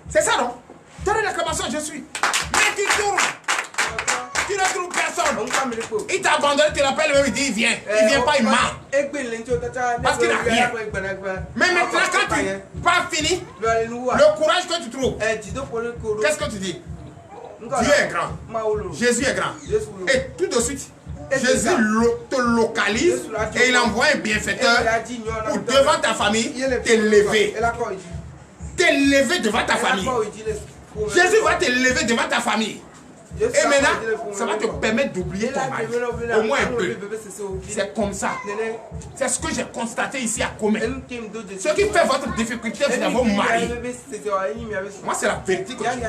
C'est ça, non? Donne l'acclamation, je suis. Mais tu tournes. Tu ne trouves personne. Il t'a abandonné, tu l'appelles même, il dit il vient. Il vient pas, il ment. Parce qu'il n'a rien. Mais maintenant, quand tu pas fini, le courage que tu trouves, qu'est-ce que tu dis? Dieu est grand. Jésus est grand. Et tout de suite, Jésus te localise et il envoie un bienfaiteur pour devant ta famille t'élever. T'élever devant ta famille. Jésus va t'élever devant ta famille. Et maintenant, ça va te permettre d'oublier ton mari. Au moins un peu. C'est comme ça. C'est ce que j'ai constaté ici à Comé. Ce qui fait votre difficulté, c'est vos maris. Moi, c'est la vérité que je dis.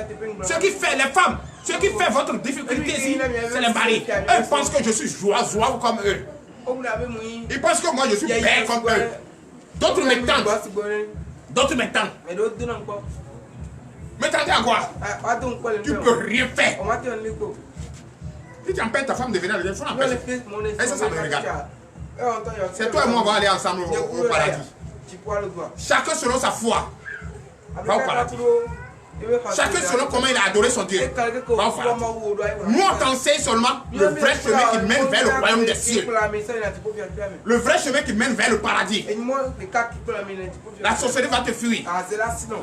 Ce qui fait les femmes, ce qui fait votre difficulté ici, c'est les maris. Eux pensent que je suis joie comme eux. Ils pensent que moi, je suis belle comme eux. D'autres me tentent. D'autres me tentent. Mais t'entends à quoi? Tu peux rien faire. Si tu empêches ta femme de venir, il faut l'empêcher. Et ça me regarde. C'est toi et moi, on va aller ensemble au paradis. Chacun selon sa foi va au paradis. Chacun selon comment il a adoré son Dieu va au paradis. Nous, on t'enseigne seulement le vrai chemin qui mène vers le royaume des cieux. Le vrai chemin qui mène vers le paradis. La sorcellerie va te fuir.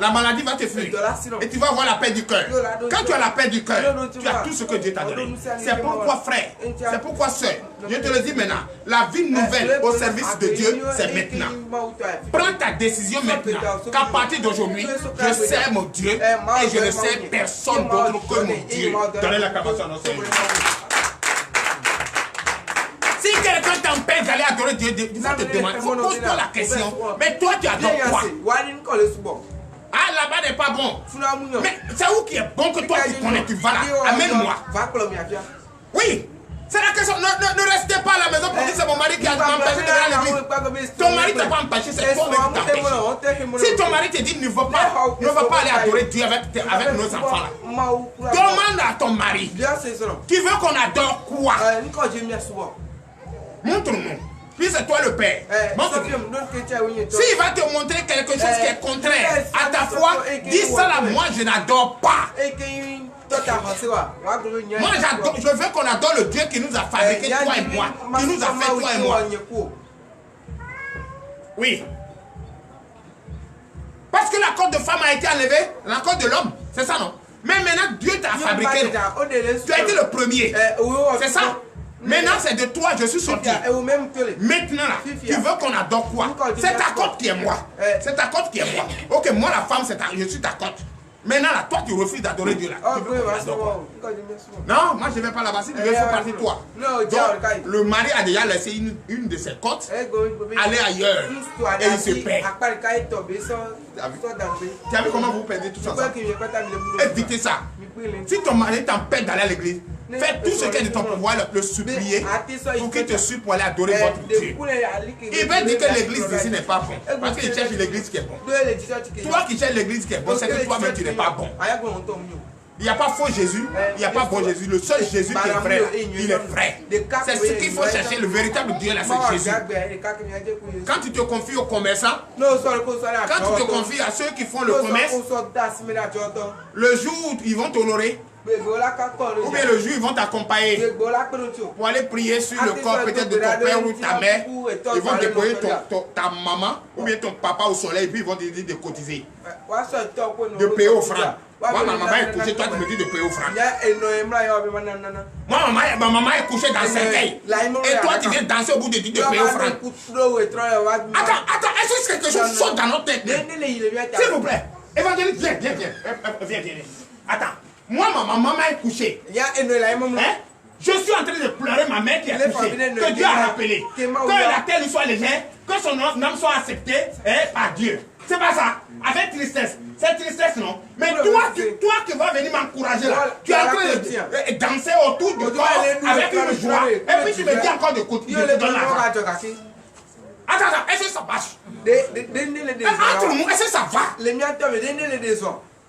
La maladie va te fuir. Et tu vas avoir la paix du cœur. Quand tu as la paix du cœur, tu as tout ce que Dieu t'a donné. C'est pourquoi, frère, c'est pourquoi, soeur, je te le dis maintenant, la vie nouvelle au service de Dieu, c'est maintenant. Prends ta décision maintenant. Qu'à partir d'aujourd'hui, je sers mon Dieu et je ne sers personne d'autre que mon Dieu. Donnez la capacité à nos Seigneurs. Si quelqu'un t'empêche d'aller adorer Dieu, il faut te demander, pose-toi la question. Mais toi, tu adores quoi? Ah, là-bas n'est pas bon. Mais c'est où qui est bon que toi tu connais? Tu vas là. Amène-moi. Oui. C'est la question. Ne restez pas à la maison pour dire c'est mon mari qui a empêché de aller à l'église. Ton mari t'a pas empêché, c'est toi qui t'empêche. Si ton mari te dit ne va pas aller adorer Dieu avec nos enfants là, demande à ton mari. Tu veux qu'on adore quoi? Montre-nous. Puis c'est toi le père. S'il va te montrer quelque chose qui est contraire à ta foi, dis ça là, moi je n'adore pas. Moi j'adore, je veux qu'on adore le Dieu qui nous a fabriqué, toi et moi. Qui nous a fait, toi et moi. Oui. Parce que la côte de femme a été enlevée, la côte de l'homme, c'est ça non? Mais maintenant Dieu t'a fabriqué. Tu as été le premier. C'est ça? Maintenant c'est de toi, je suis sorti. Maintenant là, tu veux qu'on adore quoi? C'est ta côte qui est moi. C'est ta côte qui est moi. Ok, moi la femme, je suis ta côte. Maintenant là, toi tu refuses d'adorer Dieu là. Non, moi je ne vais pas là-bas. Si tu veux, il faut partir toi. Donc, le mari a déjà laissé une de ses côtes aller ailleurs. Et il se perd. Tu as vu comment vous perdez tout ça? Évitez ça. Si ton mari t'empêche d'aller à l'église, fais tout ce qui est de ton pouvoir, le supplier pour qu'il te suive pour aller adorer votre Dieu. Il va dire que l'église ici n'est pas bon. Parce qu'il cherche l'église qui est bonne. Toi qui cherches l'église qui est bonne, c'est que toi-même tu n'es pas bon. Il n'y a pas faux Jésus, il n'y a pas bon Jésus. Le seul Jésus qui est vrai, il est vrai. C'est ce qu'il faut chercher, le véritable Dieu là, c'est Jésus. Quand tu te confies aux commerçants, quand tu te confies à ceux qui font le commerce, le jour où ils vont t'honorer, ou bien le jour ils vont t'accompagner pour aller prier sur le corps peut-être de ton père ou ta mère, ils vont déposer ta maman ou bien ton papa au soleil et puis ils vont te dire de cotiser, de payer offrande. Moi ma maman est couchée, toi tu me dis de payer offrande. Moi ma maman est couchée dans le cercueil et toi tu viens danser au bout de dire de payer offrande. Attends, est-ce que quelque chose saute dans notre tête? S'il vous plaît, évangéliste, viens. Attends. Moi, ma maman est couchée. Hein? Je suis en train de pleurer ma mère qui est couchée. Que Dieu a rappelé. Que la terre lui soit légère. Que son âme soit acceptée par Dieu. C'est pas ça. Avec tristesse. C'est tristesse, non? Mais toi qui vas venir m'encourager là, tu es en train de danser autour du corps avec une joie. Et puis tu me dis encore de côté. Je te donne l'argent. Attends, est-ce que ça marche? Entre nous, est-ce que ça va?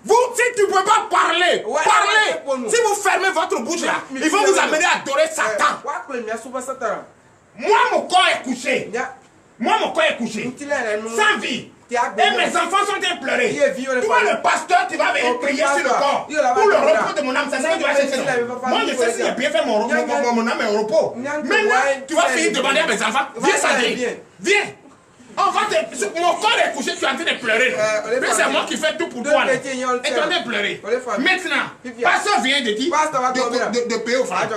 Vous, si tu ne peux pas parler, parlez. Si vous fermez votre bouche là, ils vont vous amener à adorer Satan. Moi, mon corps est couché. Moi, mon corps est couché. Sans vie. Et mes enfants sont en train de pleurer. Toi, le pasteur, tu vas venir prier sur le corps. Pour le repos de mon âme. C'est ça que tu vas chercher. Moi, je sais si j'ai bien fait mon âme au repos. Maintenant, tu vas finir de demander à mes enfants. Viens, Sandrine. Viens. Mon corps est couché, tu es en train de pleurer. Mais c'est moi qui fais tout pour toi. Et tu es en train de pleurer. Maintenant, pasteur vient de dire de payer au frère.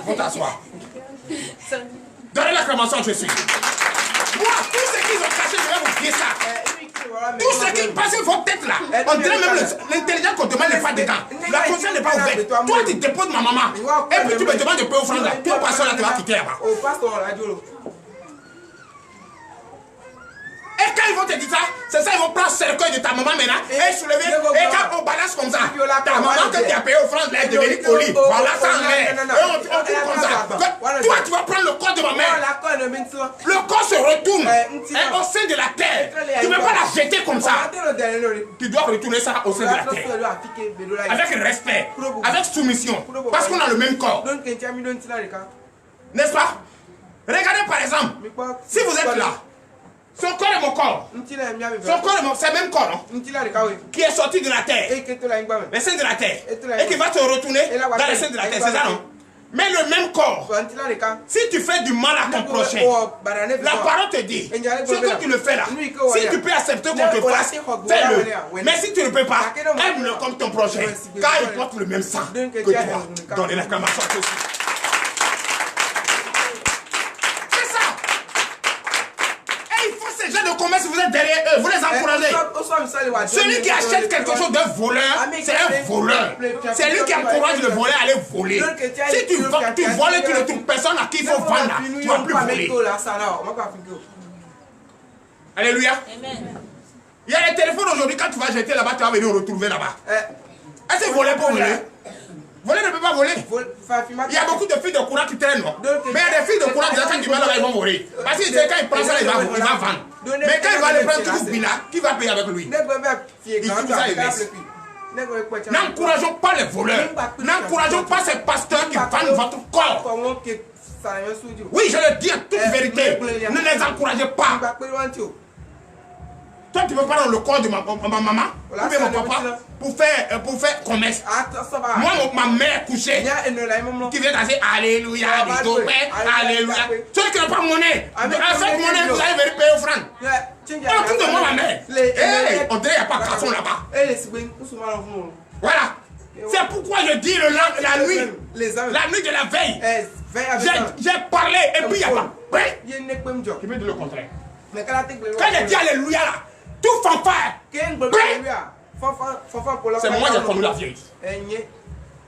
Faut t'asseoir. Donnez l'acclamation, je suis. Moi, tous ceux qui ont caché, je vais vous dire ça. Tous ceux qui passent votre tête là, on dirait même l'intelligence qu'on demande n'est pas dedans. La conscience n'est pas ouverte. Toi, tu déposes ma maman. Et puis tu me demandes de payer offrande là. Ton pasteur là, tu vas quitter là-bas. Et quand ils vont te dire ça, c'est ça, ils vont prendre le cercueil de ta maman maintenant et soulever. Et quand on balance comme ça, ta maman que tu as payé offrande là, est devenue polie. Voilà ça en l'air. Et on tourne comme ça. Toi, tu vas prendre le corps de ma mère. Le corps se retourne au sein de la terre. Tu ne peux pas la jeter comme ça. Tu dois retourner ça au sein de la terre. Avec respect, avec soumission. Parce qu'on a le même corps. N'est-ce pas? Regardez par exemple, si vous êtes là, son corps est mon corps. Son corps est mon, c'est le même corps, non? Qui est sorti de la terre. Les seins de la terre. Et qui va se retourner dans les seins de la terre. C'est ça, non? Mais le même corps. Si tu fais du mal à ton prochain, la parole te dit, ce que tu le fais là, si tu peux accepter qu'on te fasse, fais-le. Mais si tu ne peux pas, aime-le comme ton prochain. Car il porte le même sang que toi. Donnez l'acclamation à ceux-ci. De commerce, vous êtes derrière eux, vous les encouragez. Celui qui achète quelque chose d'un voleur, c'est un voleur. C'est lui qui encourage le voleur à aller voler. Si tu voles, tu ne trouves personne à qui il faut vendre, tu ne vas plus voler. Alléluia. Il y a les téléphones aujourd'hui, quand tu vas jeter là-bas, tu vas venir retrouver là-bas. Est-ce que voler pour voler? Voler ne peut pas voler. Il y a beaucoup de filles de courant qui traînent, non? Mais il y a des filles de courant, quand ils vont là-bas, ils vont voler. Parce que quand ils prennent ça, il va vendre. Mais quand il va le prendre, tu coupes là, qui va payer avec lui? Il trouve ça, il laisse. N'encourageons pas les voleurs. N'encourageons pas ces pasteurs qui vendent votre corps. Oui, je le dis en toute vérité. Ne les encouragez pas. Toi, tu veux pas dans le corps de ma maman ou bien mon papa pour faire commerce. Moi, ma mère couchée qui vient danser Alléluia, Alléluia. Celui qui n'a pas monnaie, avec monnaie, vous allez venir payer offrande. On trouve de moi ma mère. On dirait qu'il n'y a pas de garçon là-bas. Voilà. C'est pourquoi je dis la nuit de la veille. J'ai parlé et puis il n'y a pas. Qui veut dire le contraire. Quand j'ai dit Alléluia là, tout fanfare. C'est moi qui ai connu la vieille.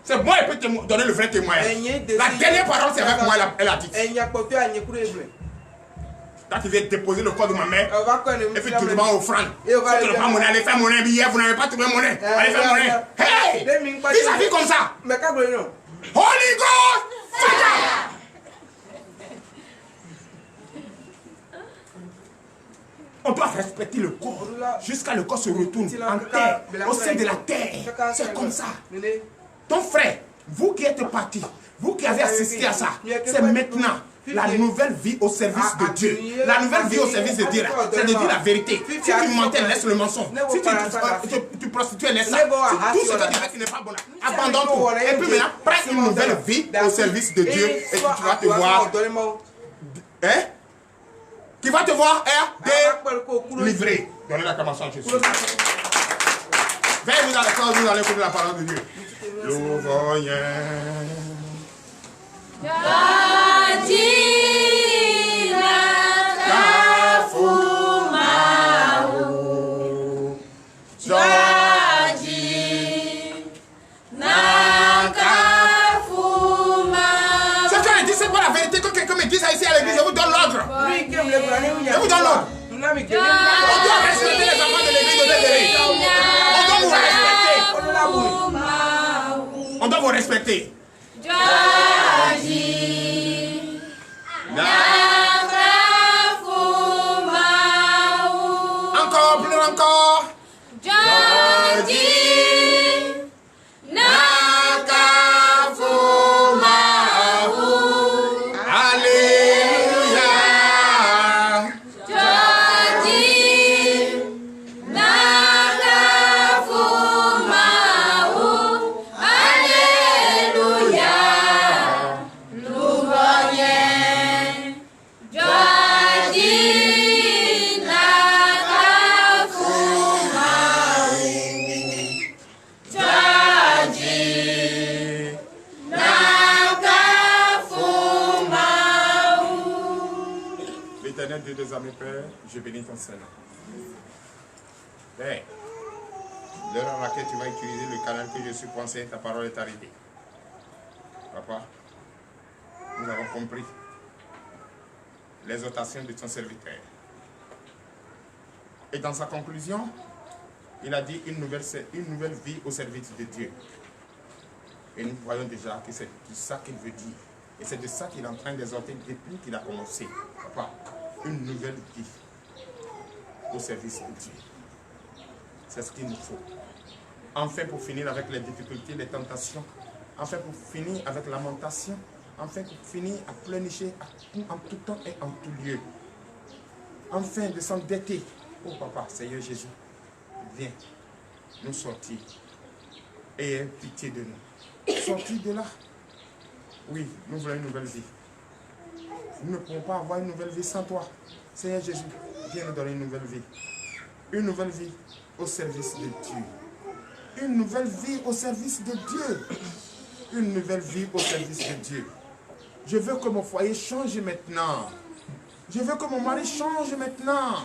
C'est moi qui peux te donner le vrai témoignage. La dernière parole, c'est avec moi, elle a dit. Quand tu viens déposer le corps de ma mère, et puis tu demandes offrande. Si tu n'as pas monnaie, allez faire monnaie. Hier, vous n'avez pas trouvé monnaie. Allez faire monnaie. Hey! Qui ça fait comme ça? Holy Ghost! Fire! On doit respecter le corps jusqu'à ce que le corps se retourne en terre, au sein de la terre. C'est comme ça. Ton frère, vous qui êtes partis, vous qui avez assisté à ça, c'est maintenant la nouvelle vie au service de Dieu. La nouvelle vie au service de Dieu, c'est de dire la vérité. Si tu mentais, laisse le mensonge. Si tu prostitues, laisse ça. Tout ce que tu fais qui n'est pas bon, abandonne tout. Et puis maintenant, prends une nouvelle vie au service de Dieu et tu vas te voir. Hein? Qui va te voir délivré. Donnez l'acclamation à Jésus. Venez vous dans le corps, vous allez écouter la parole de Dieu. Nous voyons. C'est pas la vérité que quelqu'un me dise ça ici à l'église, je vous donne l'ordre. Je vous donne l'ordre. On doit respecter les enfants de l'église de Bédéry. On doit vous respecter. On doit vous respecter. Encore Dieu des armées, Père, je bénis ton Seigneur. Père, l'heure à laquelle tu vas utiliser le canal que je suis pensé, ta parole est arrivée. Papa, nous avons compris l'exhortation de ton serviteur. Et dans sa conclusion, il a dit une nouvelle vie au service de Dieu. Et nous voyons déjà que c'est de ça qu'il veut dire. Et c'est de ça qu'il est en train d'exhorter depuis qu'il a commencé. Papa, une nouvelle vie au service de Dieu. C'est ce qu'il nous faut. Enfin, pour finir avec les difficultés, les tentations. Enfin, pour finir avec la lamentation. Enfin, pour finir à pleurnicher en tout temps et en tout lieu. Enfin, de s'endetter. Oh papa, Seigneur Jésus, viens nous sortir. Et aie pitié de nous. Sortir de là. Oui, nous voulons une nouvelle vie. Nous ne pouvons pas avoir une nouvelle vie sans toi. Seigneur Jésus, viens nous donner une nouvelle vie. Une nouvelle vie au service de Dieu. Une nouvelle vie au service de Dieu. Une nouvelle vie au service de Dieu. Je veux que mon foyer change maintenant. Je veux que mon mari change maintenant.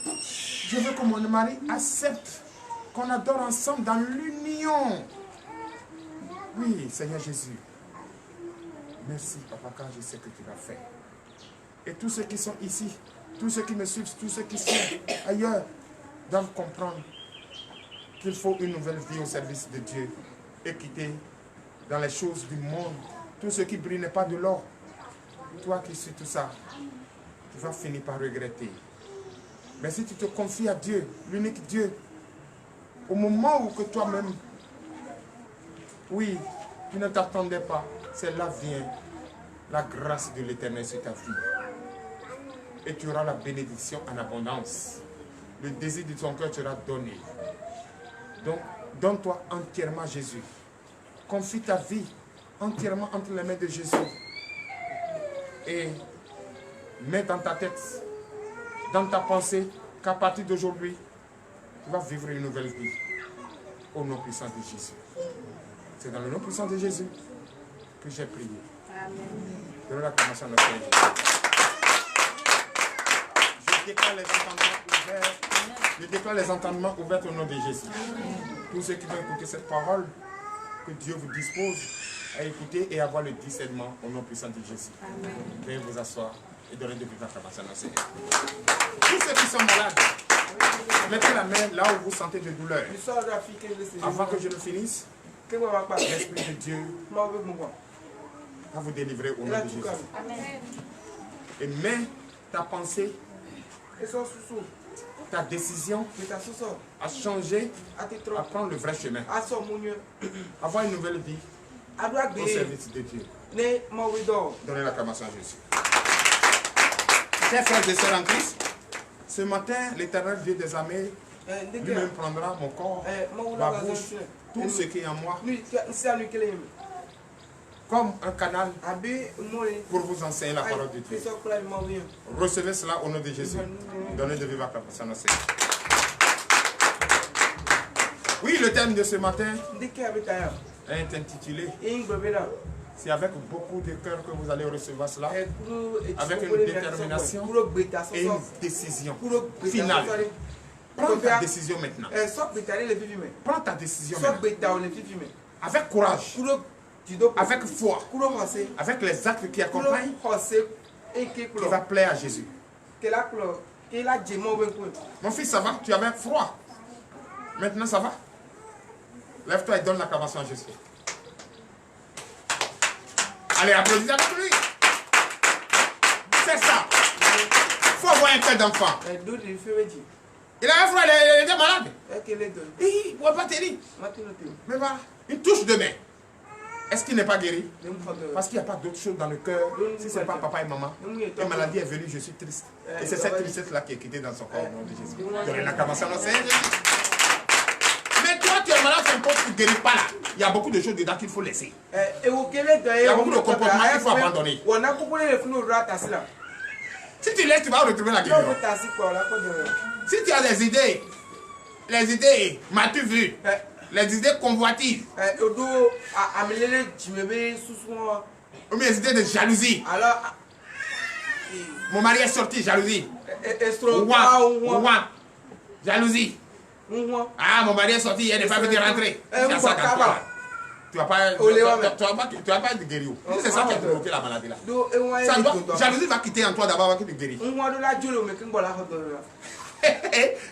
Je veux que mon mari accepte qu'on adore ensemble dans l'union. Oui, Seigneur Jésus. Merci, Papa, car je sais que tu vas faire. Et tous ceux qui sont ici, tous ceux qui me suivent, tous ceux qui sont ailleurs, doivent comprendre qu'il faut une nouvelle vie au service de Dieu et quitter dans les choses du monde. Tout ce qui brille n'est pas de l'or. Toi qui sais tout ça, tu vas finir par regretter. Mais si tu te confies à Dieu, l'unique Dieu, au moment où que toi-même, oui, tu ne t'attendais pas, c'est là vient la grâce de l'Éternel sur ta vie. Et tu auras la bénédiction en abondance. Le désir de ton cœur sera donné. Donc, donne-toi entièrement à Jésus. Confie ta vie entièrement entre les mains de Jésus. Et mets dans ta tête, dans ta pensée, qu'à partir d'aujourd'hui, tu vas vivre une nouvelle vie. Au nom puissant de Jésus. C'est dans le nom puissant de Jésus que j'ai prié. Amen. De l'acclamation de notre Seigneur. Je déclare les entendements ouverts. Je déclare les entendements ouverts au nom de Jésus. Tous ceux qui vont écouter cette parole, que Dieu vous dispose à écouter et avoir le discernement au nom puissant de Jésus. Amen. Veuillez vous asseoir et donner de vivre acclamation au Seigneur. Tous ceux qui sont malades, mettez la main là où vous sentez de douleur. Avant que je ne finisse, l'Esprit de Dieu va vous délivrer au nom de Jésus. Amen. Et mets ta pensée, ta décision à changer, à prendre le vrai chemin. Avoir une nouvelle vie au service de Dieu. Donnez l'acclamation à Jésus. Chers frères et sœurs en Christ, ce matin, l'Éternel Dieu des armées lui-même prendra mon corps, ma bouche, tout ce qui est en moi, comme un canal pour vous enseigner la parole de Dieu. Recevez cela au nom de Jésus. Donnez de vivre acclamation à Seigneur. Oui, le thème de ce matin est intitulé. C'est avec beaucoup de cœur que vous allez recevoir cela, avec une détermination et une décision finale. Prends ta décision maintenant. Prends ta décision maintenant. Avec courage, avec foi, avec les actes qui accompagnent, qui va plaire à Jésus. Mon fils, ça va? Tu avais froid. Maintenant, ça va? Lève-toi et donne l'acclamation à Jésus. Allez, applaudissez avec lui. C'est ça. Il faut avoir un cœur d'enfant. Il avait froid, il était malade. Il ne pouvait pas tenir. Mais voilà, une touche de main. Est-ce qu'il n'est pas guéri? Parce qu'il n'y a pas d'autre chose dans le cœur. Si ce n'est pas papa et maman, la maladie est venue, je suis triste. Et c'est cette tristesse-là qui est quittée dans son corps au nom de Jésus. Donnez l'acclamation au Seigneur Jésus. Mais toi, tu es malade, c'est un peu, tu ne guéris pas là. Il y a beaucoup de choses dedans qu'il faut laisser. Il y a beaucoup de comportements qu'il faut abandonner. Si tu laisses, tu vas retrouver la guérison. Si tu as des idées, les idées, m'as-tu vu? Les idées convoitives. Ou bien les idées de jalousie. Mon mari est sorti, jalousie. Estropa, Ouah. Jalousie. Ah, mon mari est sorti, il n'est pas venu rentrer. C'est ça quand toi. Tu vas pas être guéri. C'est ça qui a provoqué la maladie là. Jalousie va quitter en toi d'abord avant que tu guéris.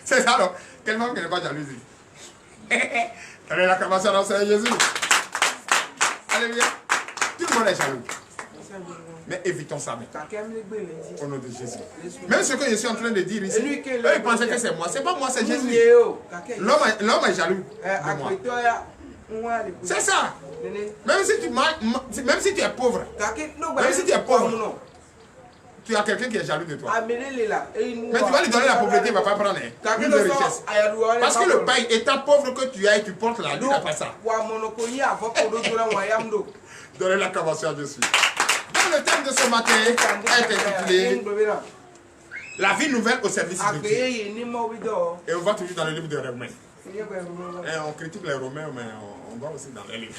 C'est ça donc. Quel monde qui n'est pas jalousie. Allez, la commencé dans Seigneur Jésus. Alléluia. Tout le monde est jaloux. Mais évitons ça maintenant. Au nom de Jésus. Même ce que je suis en train de dire ici, eux ils pensaient que c'est moi. C'est pas moi, c'est Jésus. L'homme est jaloux de moi. C'est ça. Même si tu es pauvre, tu as quelqu'un qui est jaloux de toi. Mais tu vas lui donner la pauvreté, il ne va pas prendre une de richesse. Parce que le pain, étant pauvre que tu as et tu portes la lui, il n'a pas ça. Donnez la convention à Jésus. Donc le thème de ce matin est intitulé La vie nouvelle au service de Dieu. Et on va toujours dans le livre de Romains. Et on critique les Romains, mais on va aussi dans les livres.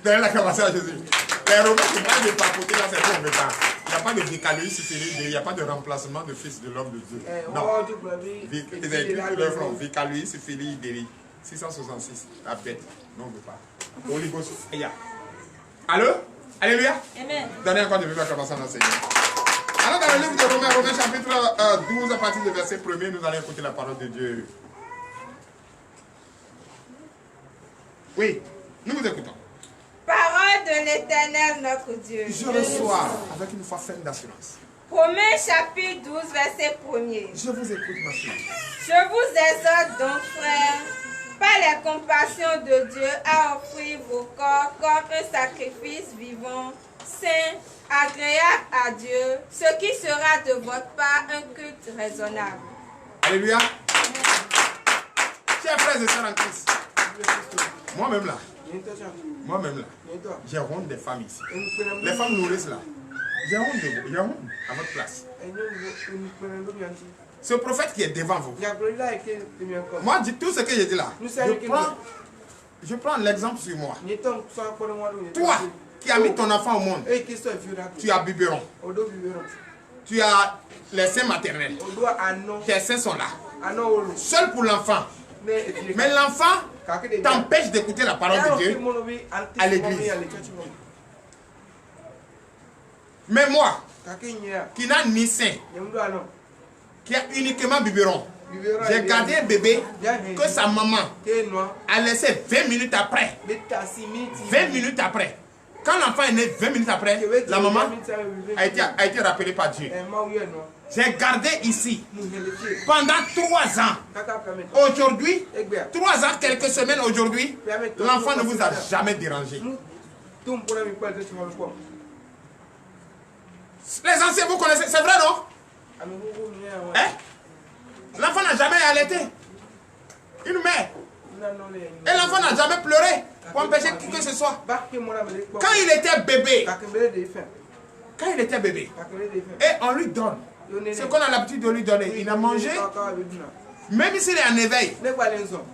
Donnez la convention à Jésus. Les Romains, c'est pas de papoter là, c'est bon, mais pas. Il n'y a pas de vicaloïs syphilis, il n'y a pas de remplacement de fils de l'homme de Dieu. Non. Ils ont écrit tout leur front. Vicaloïs syphilis, Idéri. 666. La bête. Non, on ne veut pas. Oligos. Allô? Alléluia. Amen. Donnez encore de vivre la commencer à enseigner. Alors dans le livre de Romains, Romains chapitre 12, à partir du verset 1er, nous allons écouter la parole de Dieu. Oui, nous vous écoutons. Parole de l'Éternel notre Dieu. Je reçois avec une foi ferme d'assurance. Romains chapitre 12, verset 1er. Je vous écoute, ma fille. Je vous exhorte donc, frères, par les compassions de Dieu, à offrir vos corps comme un sacrifice vivant, saint, agréable à Dieu, ce qui sera de votre part un culte raisonnable. Alléluia. Chers frères et sœurs en Christ, moi-même là, j'ai honte des femmes ici. Les femmes nourrices là, j'ai honte de vous, j'ai honte à votre place. Ce prophète qui est devant vous, moi, tout ce que j'ai dit là, je prends l'exemple sur moi. Toi qui as mis ton enfant au monde, tu as biberon. Tu as les seins maternels. Tes seins sont là. Seul pour l'enfant. Mais l'enfant t'empêche d'écouter la parole de Dieu à l'église. Mais moi, qui n'a ni sein, qui a uniquement biberon, j'ai gardé un bébé que sa maman a laissé 20 minutes après. 20 minutes après. Quand l'enfant est né 20 minutes après, la maman a été rappelée par Dieu. J'ai gardé ici pendant 3 ans. Aujourd'hui, 3 ans, quelques semaines aujourd'hui, l'enfant ne vous a jamais dérangé. Les anciens, vous connaissez, c'est vrai non? Hein? L'enfant n'a jamais allaité. Une mère. Et l'enfant n'a jamais pleuré pour empêcher qui que ce soit. Quand il était bébé, et on lui donne ce qu'on a l'habitude de lui donner, il a mangé, même s'il est en éveil,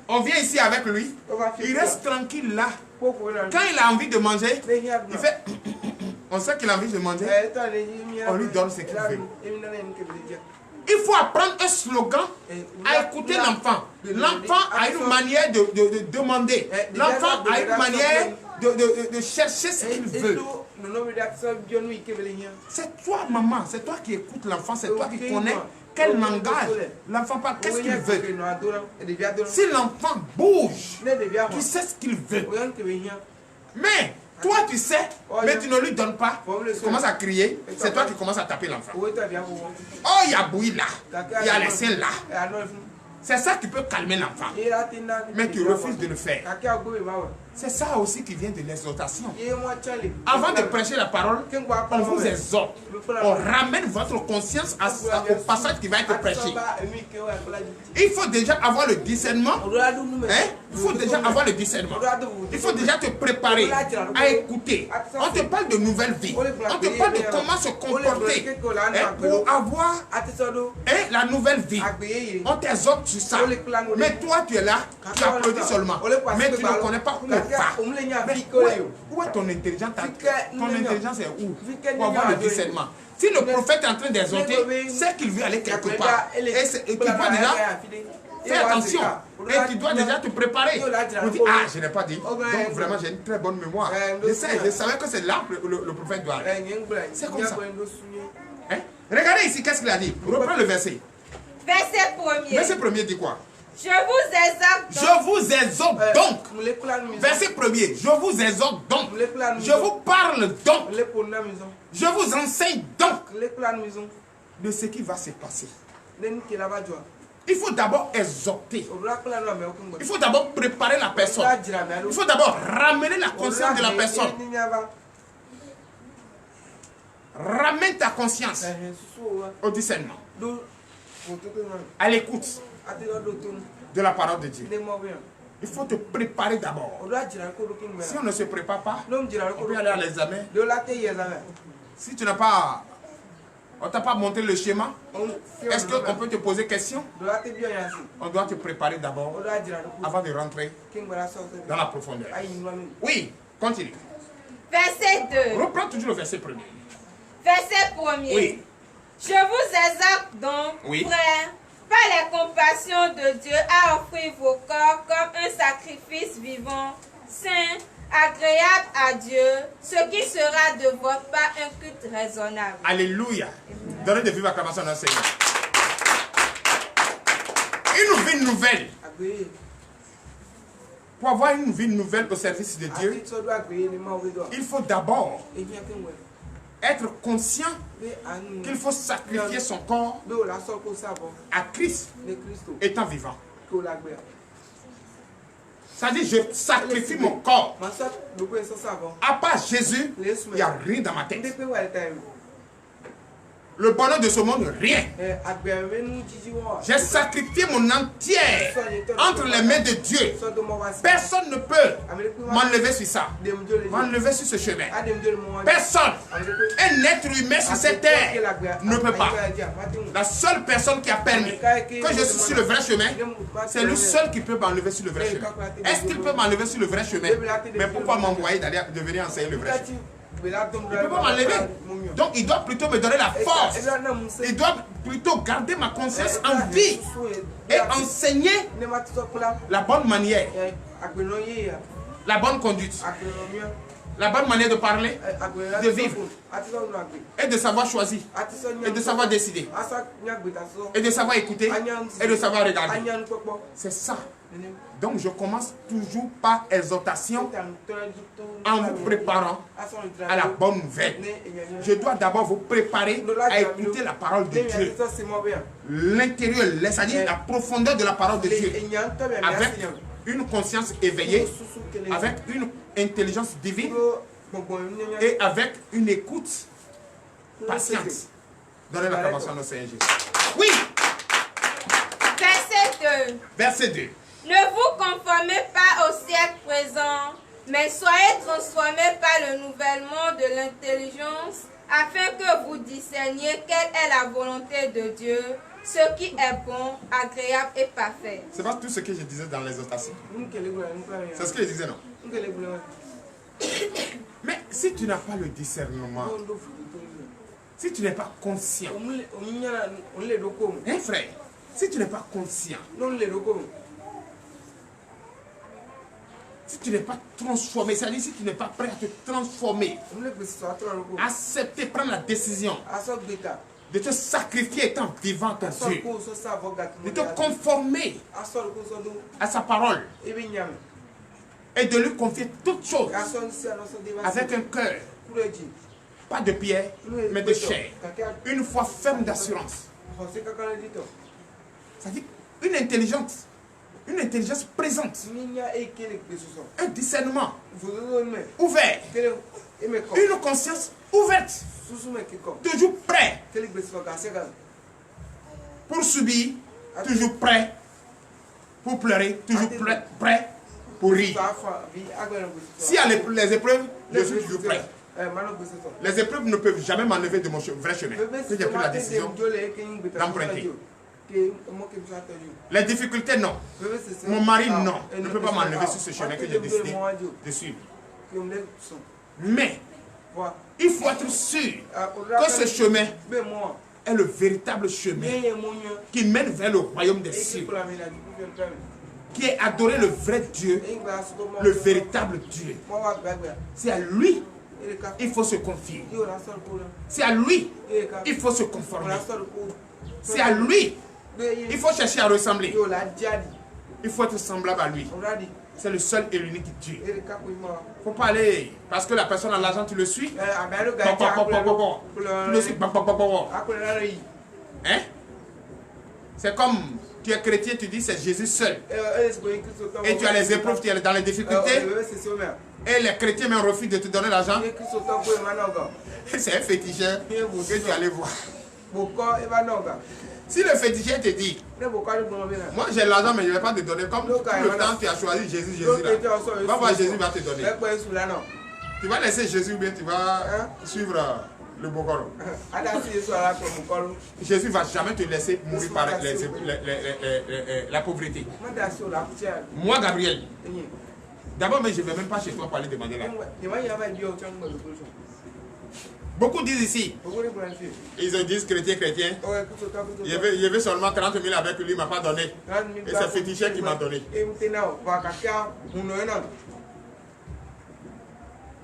on vient ici avec lui, il reste tranquille là. Quand il a envie de manger, il fait, on sait qu'il a envie de manger, on lui donne ce qu'il veut. Il faut apprendre un slogan à écouter l'enfant. L'enfant a une manière de demander. L'enfant a une manière de chercher ce qu'il veut. C'est toi, maman, c'est toi qui écoutes l'enfant, c'est toi qui connais quel langage l'enfant parle, qu'est-ce qu'il veut. Si l'enfant bouge, tu sais ce qu'il veut. Mais toi, tu sais, mais tu ne lui donnes pas. Tu commences à crier, c'est toi qui commences à taper l'enfant. Oh, il y a bouilli là, il y a les seins là. C'est ça qui peut calmer l'enfant. Mais tu refuses de le faire. C'est ça aussi qui vient de l'exhortation. Avant de prêcher la parole, on vous exhorte. On ramène votre conscience au passage qui va être prêché. Il faut déjà avoir le discernement. Il faut déjà avoir le discernement. Il faut déjà te préparer à écouter. On te parle de nouvelle vie. On te parle de comment se comporter pour avoir la nouvelle vie. On t'exhorte sur ça. Mais toi, tu es là, tu applaudis seulement. Mais tu ne connais pas où on va. Mais où est ton intelligence? Ton intelligence est où? Pour avoir le discernement. Si le prophète est en train d'exhorter, c'est qu'il veut aller quelque part. Et tu dois déjà faire attention. Et tu dois déjà te préparer. Pour dire, ah, je n'ai pas dit. Donc vraiment, j'ai une très bonne mémoire. Je savais que c'est là que le prophète doit aller. C'est comme ça. Hein? Regardez ici, qu'est-ce qu'il a dit? Reprends le verset. Verset 1er. Verset 1er dit quoi? Je vous exhorte donc. Je vous exhorte donc. Verset 1er. Je vous exhorte donc. Je vous parle donc. Je vous enseigne donc de ce qui va se passer. Il faut d'abord exhorter. Il faut d'abord préparer la personne. Il faut d'abord ramener la conscience de la personne. Ramène ta conscience au discernement, à l'écoute de la parole de Dieu. Il faut te préparer d'abord. Si on ne se prépare pas, on peut aller à l'examen. Si tu n'as pas, on t'a pas montré le schéma, est-ce qu'on peut te poser question? On doit te préparer d'abord avant de rentrer dans la profondeur. Oui, continue. Verset 2. Reprends toujours le verset 1er. Verset 1er. Oui. Je vous exhorte donc, frères, par les compassions de Dieu, à offrir vos corps comme un sacrifice vivant, saint, agréable à Dieu, ce qui sera de votre part un culte raisonnable. Alléluia. Donnez de vives acclamations à notre Seigneur. Une vie nouvelle. Pour avoir une vie nouvelle au service de Dieu, il faut d'abord être conscient qu'il faut sacrifier son corps à Christ étant vivant. C'est-à-dire, je sacrifie mon corps. À part Jésus, il n'y a rien dans ma tête. Le bonheur de ce monde, rien. J'ai sacrifié mon entière entre les mains de Dieu. Personne ne peut m'enlever sur ça, m'enlever sur ce chemin. Personne. Un être humain sur cette terre ne peut pas. La seule personne qui a permis que je suis sur le vrai chemin, c'est lui seul qui peut m'enlever sur le vrai chemin. Est-ce qu'il peut m'enlever sur le vrai chemin? Mais pourquoi m'envoyer de venir enseigner le vrai chemin? Il ne peut pas m'enlever. Donc il doit plutôt me donner la force. Il doit plutôt garder ma conscience en vie et enseigner la bonne manière, la bonne conduite, la bonne manière de parler, de vivre et de savoir choisir et de savoir décider et de savoir écouter et de savoir regarder. C'est ça. Donc je commence toujours par exhortation en vous préparant à la bonne nouvelle. Je dois d'abord vous préparer à écouter la parole de Dieu. L'intérieur, c'est-à-dire la profondeur de la parole de Dieu. Avec une conscience éveillée, avec une intelligence divine et avec une écoute patiente. Donnez l'acclamation à notre Seigneur Jésus. Oui. Verset 2. Verset 2. Ne vous conformez pas au siècle présent, mais soyez transformés par le nouvellement de l'intelligence, afin que vous discerniez quelle est la volonté de Dieu, ce qui est bon, agréable et parfait. C'est pas tout ce que je disais dans l'exhortation. C'est ce que je disais, non? Mais si tu n'as pas le discernement, si tu n'es pas conscient, hein frère, si tu n'es pas conscient, si tu n'es pas transformé, c'est-à-dire si tu n'es pas prêt à te transformer, accepter, prendre la décision de te sacrifier étant vivant à Dieu, de te conformer à sa parole et de lui confier toutes choses avec un cœur, pas de pierre, mais de chair, une foi ferme d'assurance. C'est-à-dire une intelligence présente, un discernement ouvert, une conscience ouverte, toujours prêt pour subir, toujours prêt pour pleurer, toujours prêt pour rire. S'il y a les épreuves, je suis toujours prêt. Les épreuves ne peuvent jamais m'enlever de mon vrai chemin que j'ai pris la décision d'emprunter. Les difficultés, non. Mon mari, non. Je ne peux pas m'enlever sur ce chemin que j'ai décidé de suivre. Mais, il faut être sûr que ce chemin est le véritable chemin qui mène vers le royaume des cieux, qui est adorer le vrai Dieu, le véritable Dieu. C'est à lui il faut se confier. C'est à lui il faut se conformer. C'est à lui il faut chercher à ressembler. Il faut être semblable à lui. C'est le seul et l'unique Dieu. Il ne faut pas aller parce que la personne a l'argent, tu le suis. Tu le suis. Hein? C'est comme tu es chrétien, tu dis c'est Jésus seul. Et tu as les épreuves, tu es dans les difficultés. Et les chrétiens même refusent de te donner l'argent. C'est un féticheur que tu allais voir. Si le féticheur te dit, moi j'ai l'argent mais je ne vais pas te donner, comme tout le temps tu as choisi Jésus, là. Va voir Jésus va te donner. Tu vas laisser Jésus ou bien tu vas suivre le Bokoro. Jésus ne va jamais te laisser mourir par la pauvreté. Moi Gabriel, d'abord mais je ne vais même pas chez toi pour aller demander là. Beaucoup disent ici, ils disent chrétien, je veux seulement 30 000 avec lui, il ne m'a pas donné. Et c'est féticheur qui m'a donné.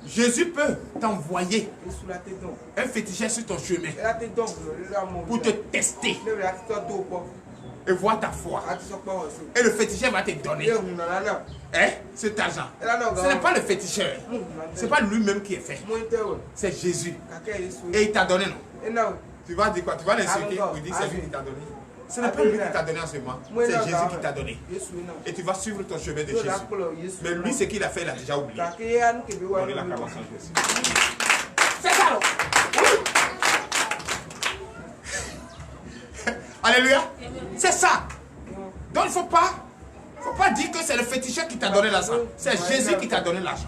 Jésus peut t'envoyer un féticheur sur ton chemin pour te tester et voir ta foi. Et le féticheur va te donner cet argent. Ce n'est pas le féticheur. Ce n'est pas lui-même qui est fait. C'est Jésus. Et il t'a donné, non? Tu vas dire quoi? Tu vas l'insulter ou il dit c'est lui qui t'a donné? Ce n'est pas lui qui t'a donné en ce moment. C'est Jésus qui t'a donné. Et tu vas suivre ton chemin de Jésus. Mais lui, ce qu'il a fait, il a déjà oublié. C'est ça. Alléluia. C'est ça. Donc il ne faut pas dire que c'est le féticheur qui t'a donné l'argent. C'est Jésus qui t'a donné l'argent.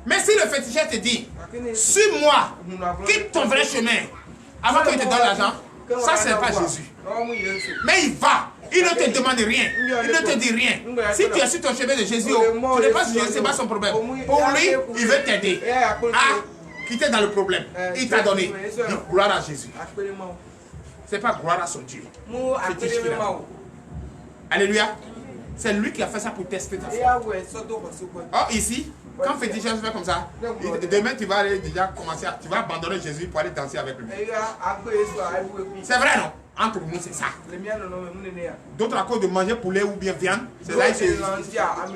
Mais si le féticheur te dit, suis-moi, quitte ton vrai chemin, avant qu'il te donne l'argent, ça ce n'est pas Jésus. Mais il va. Il ne te demande rien. Il ne te dit rien. Si tu es sur ton chemin de Jésus, tu n'es pas sur Jésus, ce n'est pas son problème. Pour lui, il veut t'aider à quitter dans le problème. Il t'a donné. Dis gloire à Jésus. Ce n'est pas gloire à son Dieu. Alléluia. C'est lui qui a fait ça pour tester ta foi. Oh, ici, quand féticheur fait comme ça, demain tu vas aller déjà commencer, tu vas abandonner Jésus pour aller danser avec lui. C'est vrai, non? Entre nous, c'est ça. D'autres, à cause de manger poulet ou bien viande, c'est là, il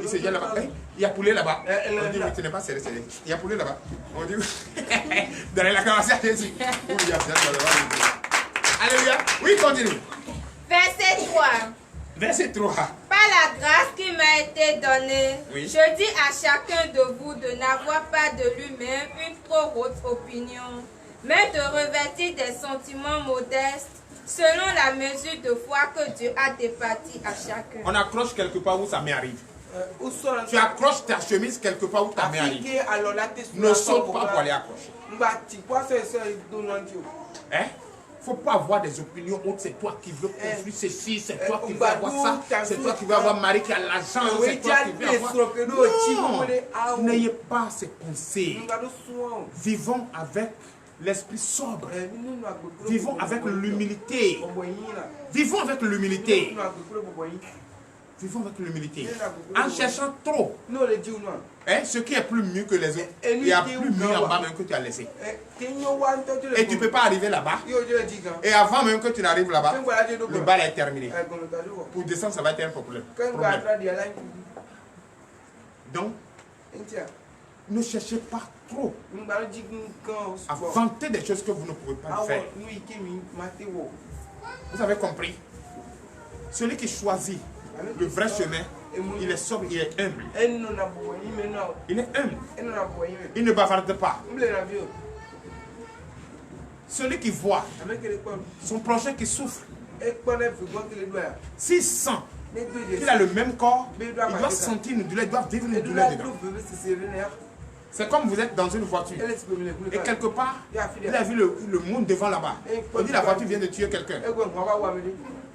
se gère là-bas. Il y a poulet là-bas. On dit, mais tu n'es pas sérieux. Il y a poulet là-bas. On dit, donnez la commencer à Jésus. Alléluia. Oui, continue. Verset 3. Verset 3. Par la grâce qui m'a été donnée, oui, je dis à chacun de vous de n'avoir pas de lui-même une trop haute opinion, mais de revêtir des sentiments modestes selon la mesure de foi que Dieu a départie à chacun. On accroche quelque part où ça m'arrive. Tu accroches ta chemise quelque part où ta main arrive. Ne saute pas pour aller accrocher. Hein? Il ne faut pas avoir des opinions autres. C'est toi qui veux construire ceci, c'est toi qui veux avoir ça, c'est toi qui veux avoir mari qui a l'argent, c'est toi qui veux avoir... Non, n'ayez pas ces pensées. Vivons avec l'esprit sobre. Vivons avec l'humilité. Vivons avec l'humilité. Vivons avec l'humilité. En cherchant trop. Hein, ce qui est plus mieux que les autres. Il y a plus mieux en bas même que tu as laissé. Et tu ne peux pas arriver là-bas. Et avant même que tu n'arrives là-bas, le bal est terminé. Pour descendre, ça va être un problème. Donc, ne cherchez pas trop à vanter des choses que vous ne pouvez pas faire. Vous avez compris? Celui qui choisit le vrai chemin, il est sobre, il est humble. Il est humble. Il ne bavarde pas. Celui qui voit son prochain qui souffre, s'il sent qu'il a le même corps, il doit sentir une douleur, il doit vivre une douleur dedans. C'est comme vous êtes dans une voiture. Et quelque part, il a vu le monde devant là-bas. On dit la voiture vient de tuer quelqu'un.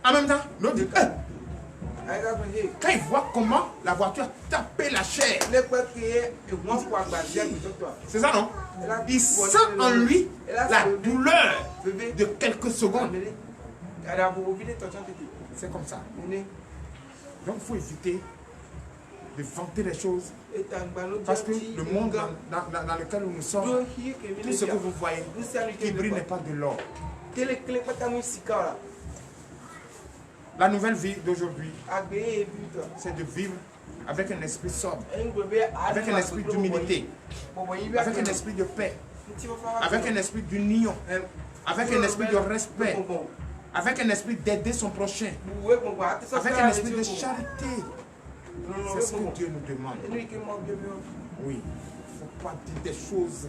En même temps, l'autre dit, quand il voit comment la voiture a tapé la chair. C'est ça, non? Il sent en lui la douleur de quelques secondes. C'est comme ça. Donc il faut éviter de vanter les choses. Parce que le monde dans lequel nous sommes, tout ce que vous voyez qui brille n'est pas de l'or. La nouvelle vie d'aujourd'hui, c'est de vivre avec un esprit sobre, avec un esprit d'humilité, avec un esprit de paix, avec un esprit d'union, avec un esprit de respect, avec un esprit d'aider son prochain, avec un esprit de charité. C'est ce que Dieu nous demande. Oui, il ne faut pas dire des choses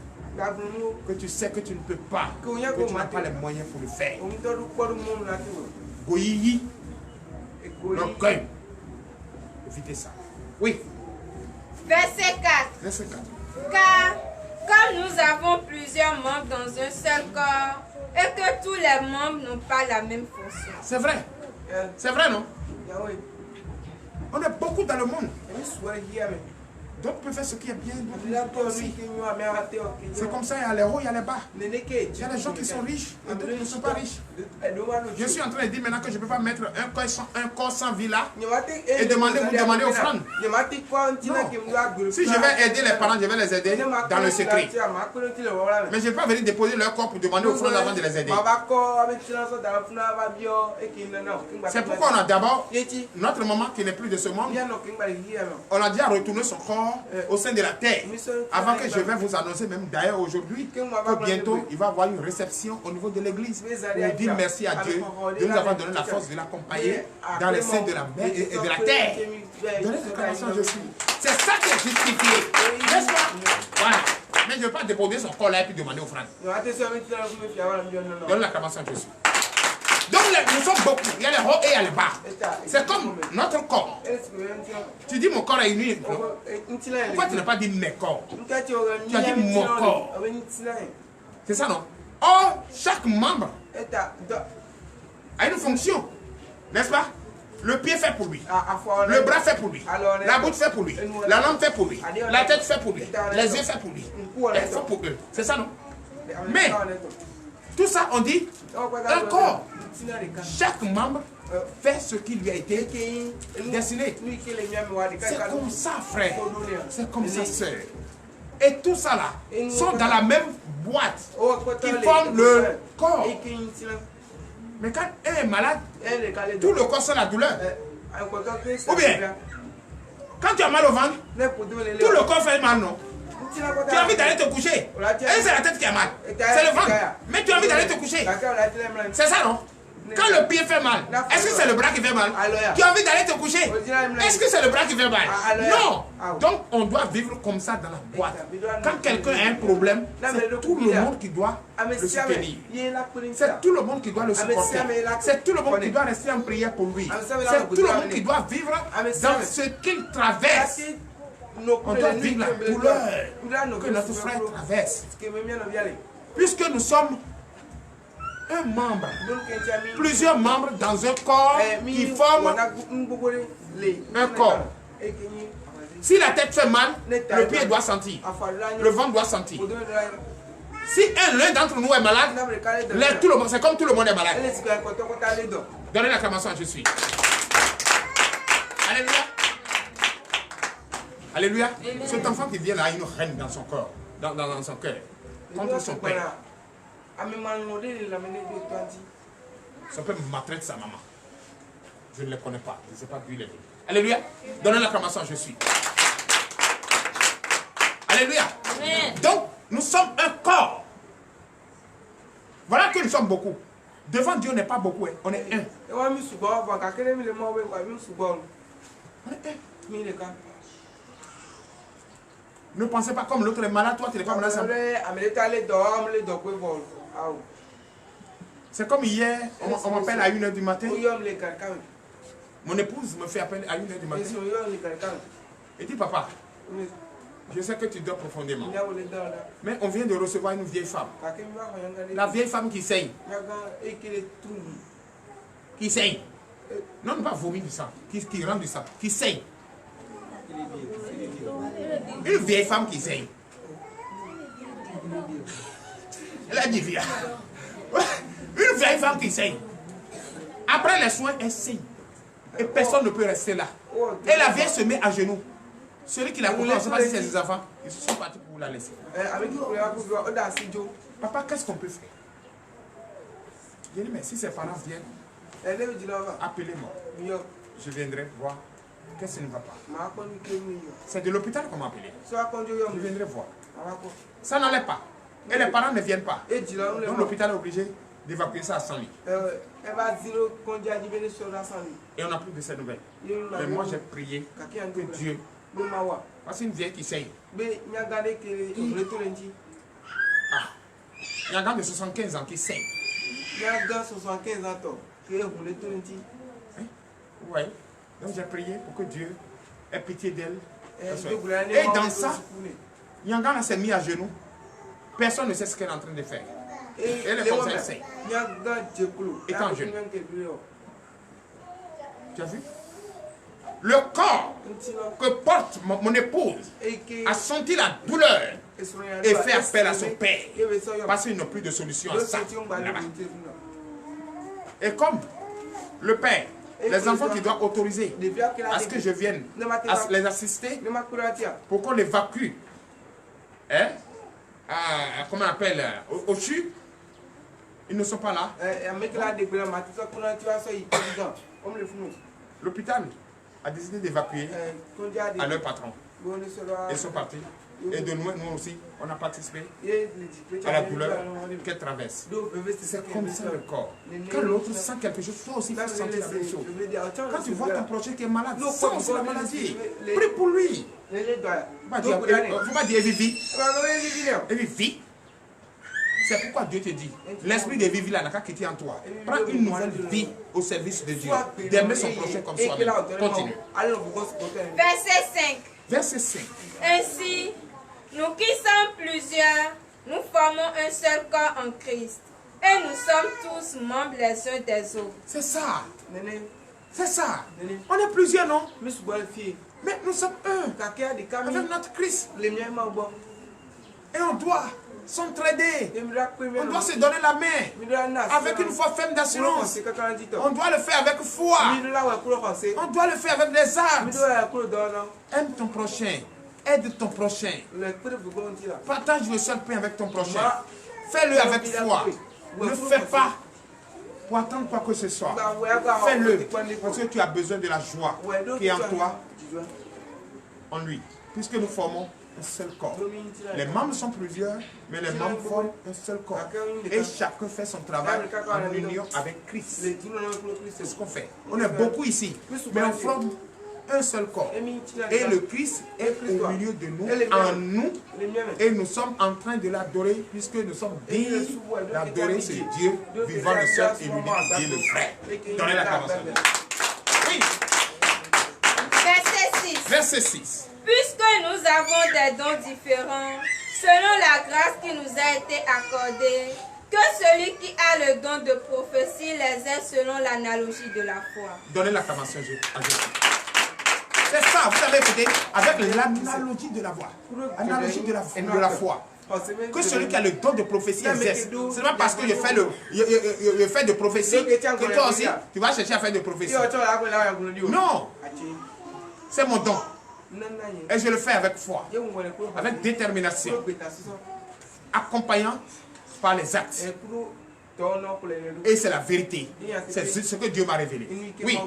que tu sais que tu ne peux pas, que tu n'as pas les moyens pour le faire. Goyiyi, l'orgueil. Évitez ça. Oui. Verset 4. Verset 4. Car comme nous avons plusieurs membres dans un seul corps, et que tous les membres n'ont pas la même fonction. C'est vrai. C'est vrai, non? On est beaucoup dans le monde. D'autres peuvent faire ce qui est bien. C'est comme ça, il y a les hauts, il y a les bas. Il y a des gens qui sont riches et d'autres qui ne sont pas riches. Je suis en train de dire maintenant que je ne peux pas mettre un corps sans villa et vous demander offrande. Non. Si je vais aider les parents, je vais les aider dans le secret. Mais je ne vais pas venir déposer leur corps pour demander offrande avant de les aider. C'est pourquoi on a d'abord notre maman qui n'est plus de ce monde. On a déjà retourné son corps au sein de la terre. Avant que je vais vous annoncer, même d'ailleurs aujourd'hui, que bientôt il va y avoir une réception au niveau de l'église. Pour dire merci à Dieu de nous avoir donné la force de l'accompagner dans les seins de la mer et de la terre. Donnez l'acclamation, je suis. C'est ça qui est justifié. N'est-ce pas? Voilà. Mais je ne veux pas déposer son corps là et puis demander offrande. Donne l'acclamation, je suis. Donc nous sommes beaucoup, il y a les hauts et il y a les bas. C'est comme notre corps. Tu dis mon corps est uni. Pourquoi tu n'as pas dit mes corps? Tu as dit mon corps. C'est ça, non? Or, chaque membre a une fonction. N'est-ce pas? Le pied fait pour lui. Le bras fait pour lui. La bouche fait pour lui. La langue fait pour lui. La tête fait pour lui. Les yeux fait pour lui. Elle fait pour eux. C'est ça, non? Mais tout ça, on dit un corps. Chaque membre fait ce qui lui a été destiné. C'est comme ça, frère. C'est comme ça, sœur. Et tout ça là sont dans la même boîte qui forme le corps. Mais quand un est malade, tout le corps sent la douleur. Ou bien, quand tu as mal au ventre, tout le corps fait mal, non? Tu as envie d'aller te coucher. Et c'est la tête qui a mal. C'est le ventre. Mais tu as envie d'aller te coucher. C'est ça, non? Quand le pied fait mal, est-ce que c'est le bras qui fait mal? Tu as envie d'aller te coucher? Est-ce que c'est le bras qui fait mal? Non! Donc on doit vivre comme ça dans la boîte. Quand quelqu'un a un problème, c'est tout le monde qui doit le soutenir. C'est tout le monde qui doit le supporter. C'est tout le monde qui doit rester en prière pour lui. C'est tout le monde qui doit vivre dans ce qu'il traverse. On doit vivre la douleur que notre frère traverse. Puisque nous sommes un membre, plusieurs membres dans un corps qui forment un corps. Si la tête fait mal, le pied doit sentir, le ventre doit sentir. Si l'un d'entre nous est malade, c'est comme tout le monde est malade. Donnez l'acclamation à Jésus. Alléluia. Alléluia. Cet enfant qui vient là a une reine dans son corps, dans son cœur, contre son père. Son père maltraite sa maman. Je ne le connais pas. Je ne sais pas d'où il est venu. Alléluia. Donnez l'acclamation à Jésus. Alléluia. Amen. Donc, nous sommes un corps. Voilà que nous sommes beaucoup. Devant Dieu, on n'est pas beaucoup. Hein. On est un. On est un. Ne pensez pas comme l'autre est malade, toi tu n'es pas malade. C'est comme hier, on m'appelle à 1h du matin. Mon épouse me fait appel à 1h du matin. Et dit papa, Je sais que tu dors profondément. Mais on vient de recevoir une vieille femme. La vieille femme qui saigne. Qui saigne. Non, pas vomir du sang. Qui rend du sang. Qui saigne. Une vieille femme qui saigne. Elle a dit viens. Une vieille femme qui saigne. Après les soins, elle saigne. Et personne ne peut rester là. Et la vieille se met à genoux. Celui qui l'a coupé, on ne sait pas si c'est ses enfants. Ils sont partis pour la laisser. Papa, qu'est-ce qu'on peut faire? J'ai dit, mais si ses parents viennent, appelez-moi. Je viendrai voir. Qu'est-ce qui ne va pas? C'est de l'hôpital qu'on m'a appelé. Je viendrai voir. Ça n'allait pas. Et les parents ne viennent pas. Donc l'hôpital est obligé d'évacuer ça à 100 000. Et on n'a plus de ces nouvelles. Mais moi j'ai prié que Dieu. Parce qu'une vieille qui saigne. Ah, il y a un gars de 75 ans qui saigne. Oui. Donc j'ai prié pour que Dieu ait pitié d'elle. Et dans ça, Yangana s'est mis à genoux. Personne ne sait ce qu'elle est en train de faire. Et le conseil sait. Étant jeune. Tu as vu? Le corps que porte mon épouse a senti la douleur et fait appel à son père. Parce qu'il n'a plus de solution à ça. Et comme le père, les enfants qui doivent autoriser à ce que je vienne les assister pour qu'on l'évacue, hein, comment on appelle, au CHU, ils ne sont pas là. L'hôpital a décidé d'évacuer à leur patron. Ils sont partis. Et de nous aussi, on a participé à la douleur qu'elle traverse. C'est comme ça le corps. Quand l'autre sent quelque chose, toi aussi tu sens la même chose. Quand tu vois ton projet qui est malade, sens aussi la maladie. Prie pour lui. Il ne faut pas dire Vivi. Vivi. C'est pourquoi Dieu te dit, l'esprit de Vivi là n'a qu'à quitter en toi. Prends une nouvelle vie au service de Dieu. D'aimer son prochain comme soi-même. Continue. Verset 5. Verset 5. Ainsi, nous qui sommes plusieurs, nous formons un seul corps en Christ. Et nous sommes tous membres les uns des autres. C'est ça. C'est ça. On est plusieurs, non? Mais nous sommes un. Avec notre Christ. Et on doit s'entraider. On doit se donner la main. Avec une foi ferme d'assurance. On doit le faire avec foi. On doit le faire avec des actes. Aime ton prochain. Aide ton prochain. Partage le seul pain avec ton prochain. Fais-le avec foi. Ne fais pas pour attendre quoi que ce soit. Fais-le parce que tu as besoin de la joie qui est en toi, en lui. Puisque nous formons un seul corps. Les membres sont plusieurs, mais les membres forment un seul corps. Et chacun fait son travail en union avec Christ. C'est ce qu'on fait. On est beaucoup ici, mais on forme un seul corps. Et le Christ est au milieu de nous, en nous, et nous sommes en train de l'adorer, puisque nous sommes dignes d'adorer ce Dieu vivant, le seul et l'unique Dieu, le vrai. Donnez la parole. Oui. Verset 6. Verset 6. Puisque nous avons des dons différents, selon la grâce qui nous a été accordée, que celui qui a le don de prophétie les ait selon l'analogie de la foi. Donnez l'acclamation à Jésus. C'est ça, vous avez écouté, avec l'analogie de la voix. L'analogie de la foi. Que celui qui a le don de prophétie exerce. Ce n'est pas parce que je fais de prophétie que toi aussi, tu vas chercher à faire de prophétie. Non. C'est mon don. Et je le fais avec foi, avec détermination, accompagnant par les actes. Et c'est la vérité. C'est ce que Dieu m'a révélé. Oui.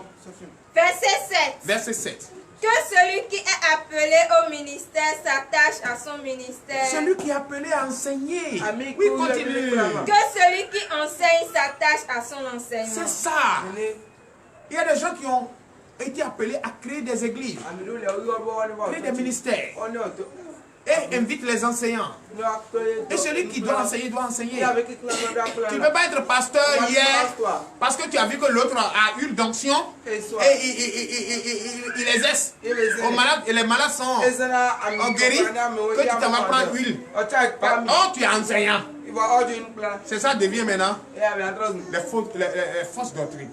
Verset 7. Verset 7. Que celui qui est appelé au ministère s'attache à son ministère. Celui qui est appelé à enseigner. Oui, continue. Que celui qui enseigne s'attache à son enseignement. C'est ça. Il y a des gens qui ont été appelés à créer des églises, créer des ministères. Et invite les enseignants. Et celui qui doit enseigner, doit enseigner. Tu ne peux pas être pasteur hier parce que tu as vu que l'autre a eu l'onction et il exerce. Et les malades sont guéris que tu t'en vas prendre l'huile. Oh, tu es enseignant. C'est ça devient maintenant les fausses doctrines.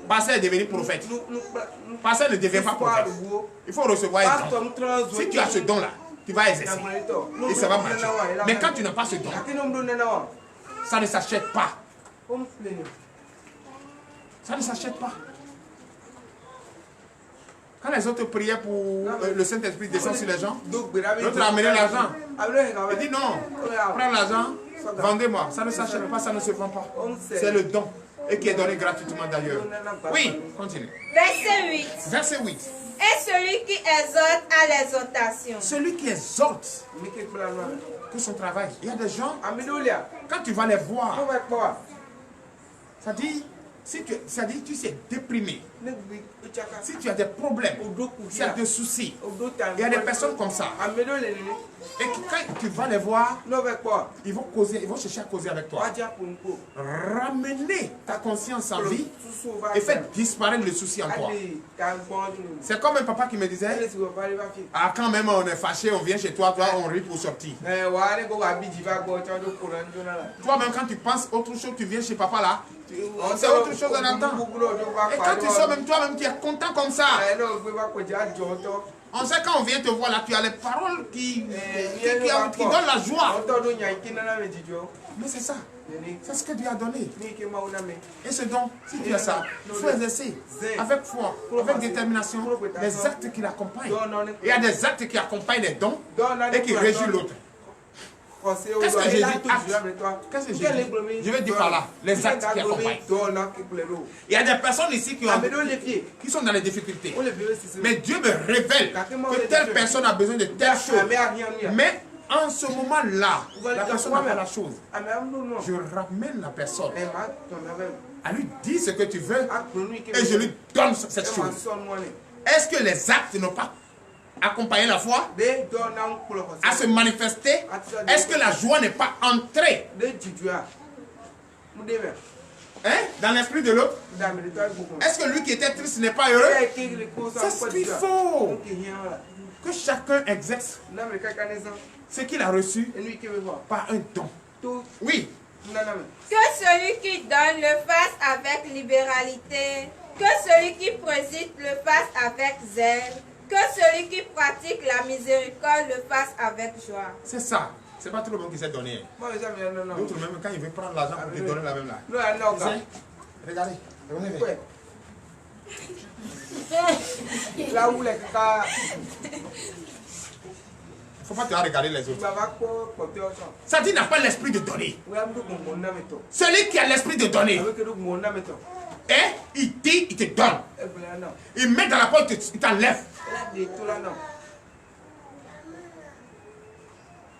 Pasteur est devenu prophète. Pasteur ne devient pas prophète. Il faut recevoir un don. Si tu as ce don-là, tu vas exercer. Et ça va marcher. Mais quand tu n'as pas ce don, ça ne s'achète pas. Ça ne s'achète pas. Quand les autres priaient pour le Saint-Esprit descendre sur les gens, l'autre a amené l'argent. Il dit non, prends l'argent, vendez-moi. Ça ne s'achète pas, ça ne se vend pas. C'est le don. Et qui est donné gratuitement d'ailleurs. Oui, continue. Verset 8. Verset 8. Et celui qui exhorte à l'exhortation. Celui qui exhorte que son travail. Il y a des gens, quand tu vas les voir, ça dit, tu sais déprimé. Si tu as des problèmes, si tu as des soucis, il y a des personnes comme ça. Et quand tu vas les voir, ils vont causer, ils vont chercher à causer avec toi. Ramener ta conscience en vie et faire disparaître le souci en toi. C'est comme un papa qui me disait, ah, quand même on est fâché, on vient chez toi, toi on rit pour sortir. Toi-même quand tu penses autre chose, tu viens chez papa là, c'est autre chose en entend. Et quand tu sors même toi-même, tu es content comme ça. On sait quand on vient te voir là, tu as les paroles qui donnent la joie. Mais c'est ça. C'est ce que Dieu a donné. Et ce don, si tu as ça, il faut exercer avec foi, avec détermination, les actes qui l'accompagnent. Il y a des actes qui accompagnent les dons et qui réjouissent l'autre. Qu'est-ce que j'ai dit? Qu'est-ce que j'ai dit? Je vais dire par là, les actes qui accompagnent. Il y a des personnes ici qui sont dans les difficultés. Mais Dieu me révèle que telle personne a besoin de telle chose. Mais en ce moment-là, la personne n'a pas la chose. Je ramène la personne à lui dire ce que tu veux et je lui donne cette chose. Est-ce que les actes n'ont pas accompagné la foi à se manifester? Est-ce que la joie n'est pas entrée dans l'esprit de l'autre? Est-ce que lui qui était triste n'est pas heureux? C'est ce qu'il faut. Que chacun exerce ce qu'il a reçu par un don. Oui. Que celui qui donne le fasse avec libéralité. Que celui qui préside le fasse avec zèle. Que celui qui pratique la miséricorde le fasse avec joie. C'est ça. C'est pas tout le monde qui s'est donné. L'autre même, quand il veut prendre l'argent pour te donner la même là. Regardez. Regardez. Là où les cas. Faut pas te regarder les autres. Ça dit n'a pas l'esprit de donner. Celui qui a l'esprit de donner. Et il dit, il te donne. Il met dans la poche, il t'enlève.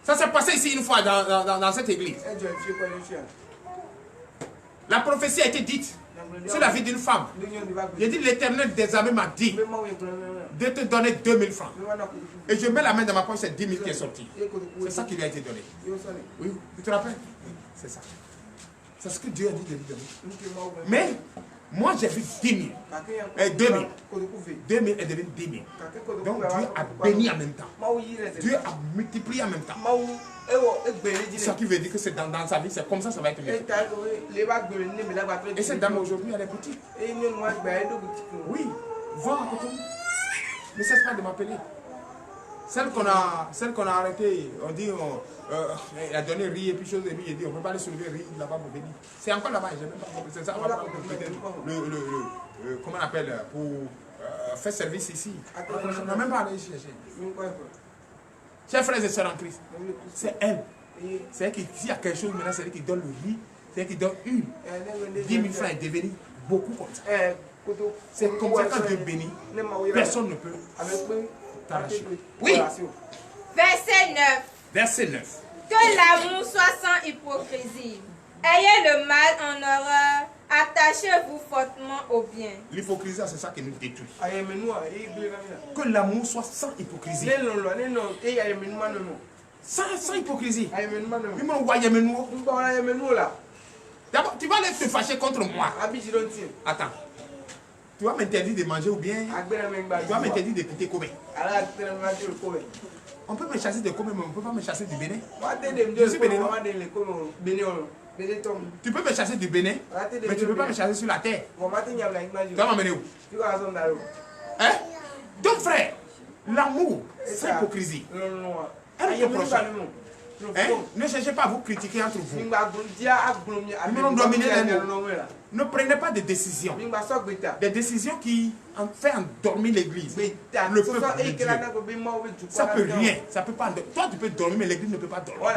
Ça s'est passé ici une fois dans cette église. La prophétie a été dite sur la vie d'une femme. Il dit, l'Éternel des armées m'a dit de te donner 2000 francs. Et je mets la main dans ma poche, c'est 10 000 qui est sorti. C'est ça qui lui a été donné. Oui, tu te rappelles? C'est ça. C'est ce que Dieu a dit de lui donner. Mais moi j'ai vu 10 000. Et 2 000. 2 000 est devenu 10 000. Donc Dieu a béni en même temps. Dieu a multiplié en même temps. Ce qui veut dire que c'est dans sa vie, c'est comme ça va être multiplié. Et cette dame aujourd'hui, elle est petite. Oui, va à côté. Ne cesse pas de m'appeler. Celle qu'on a arrêtée, on dit, elle a donné riz et puis chose, et puis il dit, on ne peut pas aller soulever riz là-bas pour venir. C'est encore là-bas, je n'ai même pas compris. C'est ça, on va prendre comment on appelle, pour faire service ici. On n'a même pas allé chercher. Chers frères et sœurs en Christ, c'est elle. C'est elle qui, s'il y a quelque chose maintenant, c'est elle qui donne le riz, c'est elle qui donne 10 000 francs est devenu beaucoup comme ça. C'est comme ça quand Dieu bénit, personne ne peut t'arracher. Oui. Verset 9. Verset 9. Que l'amour soit sans hypocrisie. Ayez le mal en horreur Attachez-vous fortement au bien. L'hypocrisie, c'est ça qui nous détruit. Que l'amour soit sans hypocrisie. Sans hypocrisie. D'abord, tu vas aller te fâcher contre moi. Attends. Tu vas m'interdire de manger ou bien tu vas m'interdire de quitter Kobe. On peut me chasser de Kobe, mais on ne peut pas me chasser du Bénin. Je suis béninois. Tu peux me chasser du Bénin, mais tu ne peux pas me chasser sur la terre. Tu vas m'amener où? Hein? Donc frère, l'amour, c'est hypocrisie. Aime ton prochain. Hein? Ne cherchez pas à vous critiquer entre vous. Ne prenez pas de décisions. Des décisions qui en fait endormir l'église. Le peuple de Dieu. Ça peut rien. Ça peut pas. Toi tu peux dormir, mais l'église ne peut pas dormir.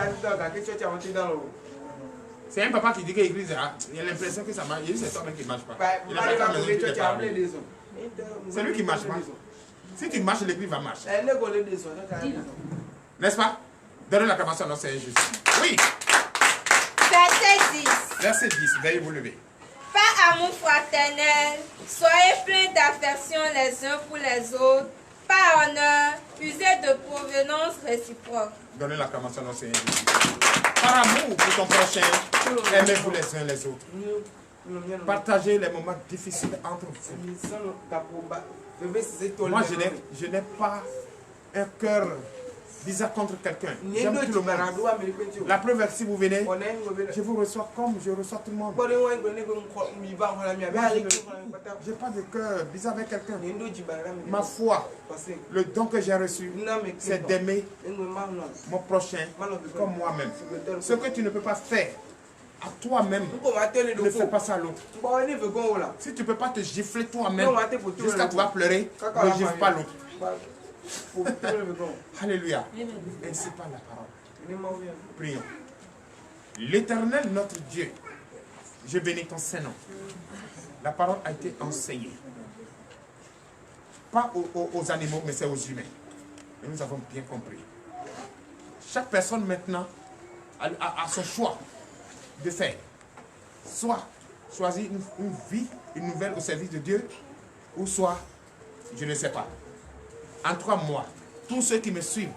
C'est un papa qui dit que l'église, il a l'impression que ça marche. Il dit c'est toi-même qui ne marche pas. C'est lui qui marche pas. Si tu marches, l'église va marcher. N'est-ce pas? Donnez l'acclamation à notre Seigneur Jésus. Oui. Verset 10. Verset 10. Veuillez vous lever. Par amour fraternel, soyez pleins d'affection les uns pour les autres. Par honneur, usez de provenance réciproque. Donnez l'acclamation à notre Seigneur Jésus. Par amour pour ton prochain, aimez-vous les uns les autres. Partagez les moments difficiles entre vous. Moi, je n'ai pas un cœur bizarre contre quelqu'un. J'aime tout le monde. La preuve, si vous venez, je vous reçois comme je reçois tout le monde. Je n'ai pas de cœur bizarre avec quelqu'un. Ma foi, le don que j'ai reçu, c'est d'aimer mon prochain comme moi-même. Ce que tu ne peux pas faire à toi-même, ne fais pas ça à l'autre. Si tu ne peux pas te gifler toi-même jusqu'à tu vas pleurer, ne gifle pas l'autre. Alléluia. Ainsi parle la parole. Prions. L'Éternel, notre Dieu, je bénis ton Saint-Nom. La parole a été enseignée. Pas aux animaux, mais c'est aux humains. Et nous avons bien compris. Chaque personne maintenant a son choix de faire. Soit choisir une vie, une nouvelle au service de Dieu, ou soit, je ne sais pas. En tout cas, moi, tous ceux qui me suivent,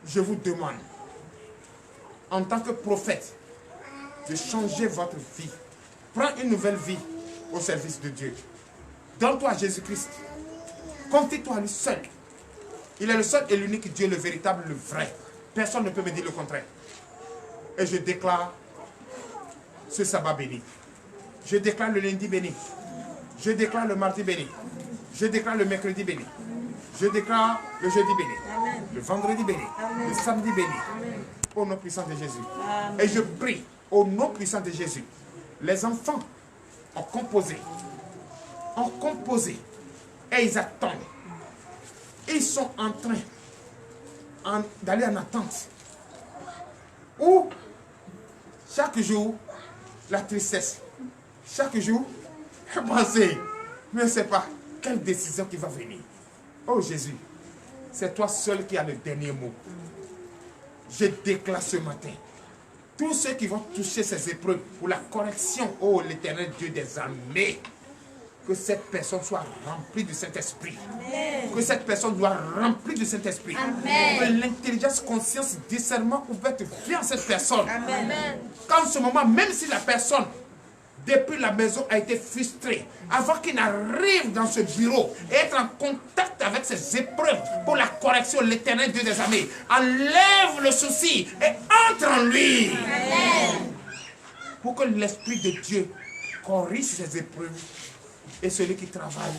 je vous demande, en tant que prophète, de changer votre vie. Prends une nouvelle vie au service de Dieu. Donne-toi à Jésus-Christ. Confie-toi à lui seul. Il est le seul et l'unique Dieu, le véritable, le vrai. Personne ne peut me dire le contraire. Et je déclare ce sabbat béni. Je déclare le lundi béni. Je déclare le mardi béni. Je déclare le mercredi béni. Je déclare le jeudi béni. Amen. Le vendredi béni. Amen. Le samedi béni. Amen. Au nom puissant de Jésus. Amen. Et je prie au nom puissant de Jésus. Les enfants ont composé. Et ils attendent. Ils sont en train d'aller en attente. Ou chaque jour, la tristesse. Chaque jour, pensez, mais je ne sais pas quelle décision qui va venir. Oh Jésus, c'est toi seul qui as le dernier mot. Je déclare ce matin, tous ceux qui vont toucher ces épreuves pour la correction, oh l'Éternel Dieu des armées, que cette personne soit remplie du Saint-Esprit. Que cette personne soit remplie du Saint-Esprit. Que l'intelligence, conscience, discernement ouverte vienne à cette personne. Amen. Qu'en ce moment, même si la personne depuis la maison a été frustrée, avant qu'il n'arrive dans ce bureau et être en contact avec ces épreuves pour la correction, l'Éternel Dieu des armées enlève le souci et entre en lui. Amen. Pour que l'Esprit de Dieu corrige ces épreuves. Et celui qui travaille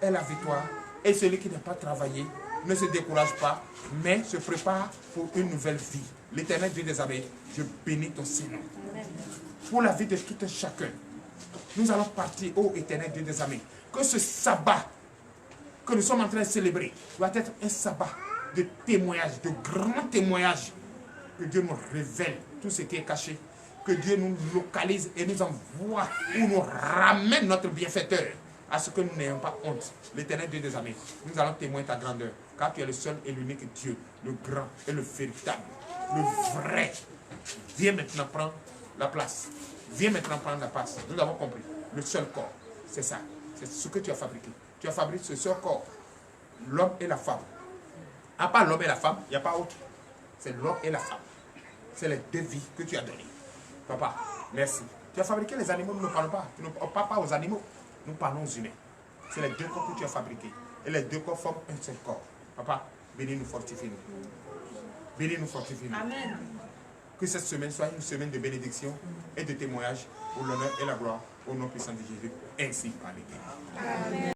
ait la victoire. Et celui qui n'a pas travaillé ne se décourage pas, mais se prépare pour une nouvelle vie. L'Éternel Dieu des armées, je bénis ton Seigneur. Pour la vie de tout un chacun. Nous allons partir, ô Éternel Dieu des armées. Que ce sabbat que nous sommes en train de célébrer doit être un sabbat de témoignage, de grands témoignages. Que Dieu nous révèle tout ce qui est caché. Que Dieu nous localise et nous envoie ou nous ramène notre bienfaiteur à ce que nous n'ayons pas honte. L'Éternel Dieu des armées, nous allons témoigner ta grandeur. Car tu es le seul et l'unique Dieu, le grand et le véritable, le vrai. Viens maintenant prendre la place. Viens maintenant prendre la passe. Nous avons compris. Le seul corps, c'est ça. C'est ce que tu as fabriqué. Tu as fabriqué ce seul corps. L'homme et la femme. À part l'homme et la femme, il n'y a pas autre. C'est l'homme et la femme. C'est les deux vies que tu as données. Papa, merci. Tu as fabriqué les animaux, nous ne parlons pas. Tu ne parles pas aux animaux. Nous parlons aux humains. C'est les deux corps que tu as fabriqués. Et les deux corps forment un seul corps. Papa, bénis-nous, fortifie-nous. Bénis-nous, fortifie-nous. Amen. Que cette semaine soit une semaine de bénédiction et de témoignage pour l'honneur et la gloire au nom puissant de Jésus. Ainsi par l'Église. Amen.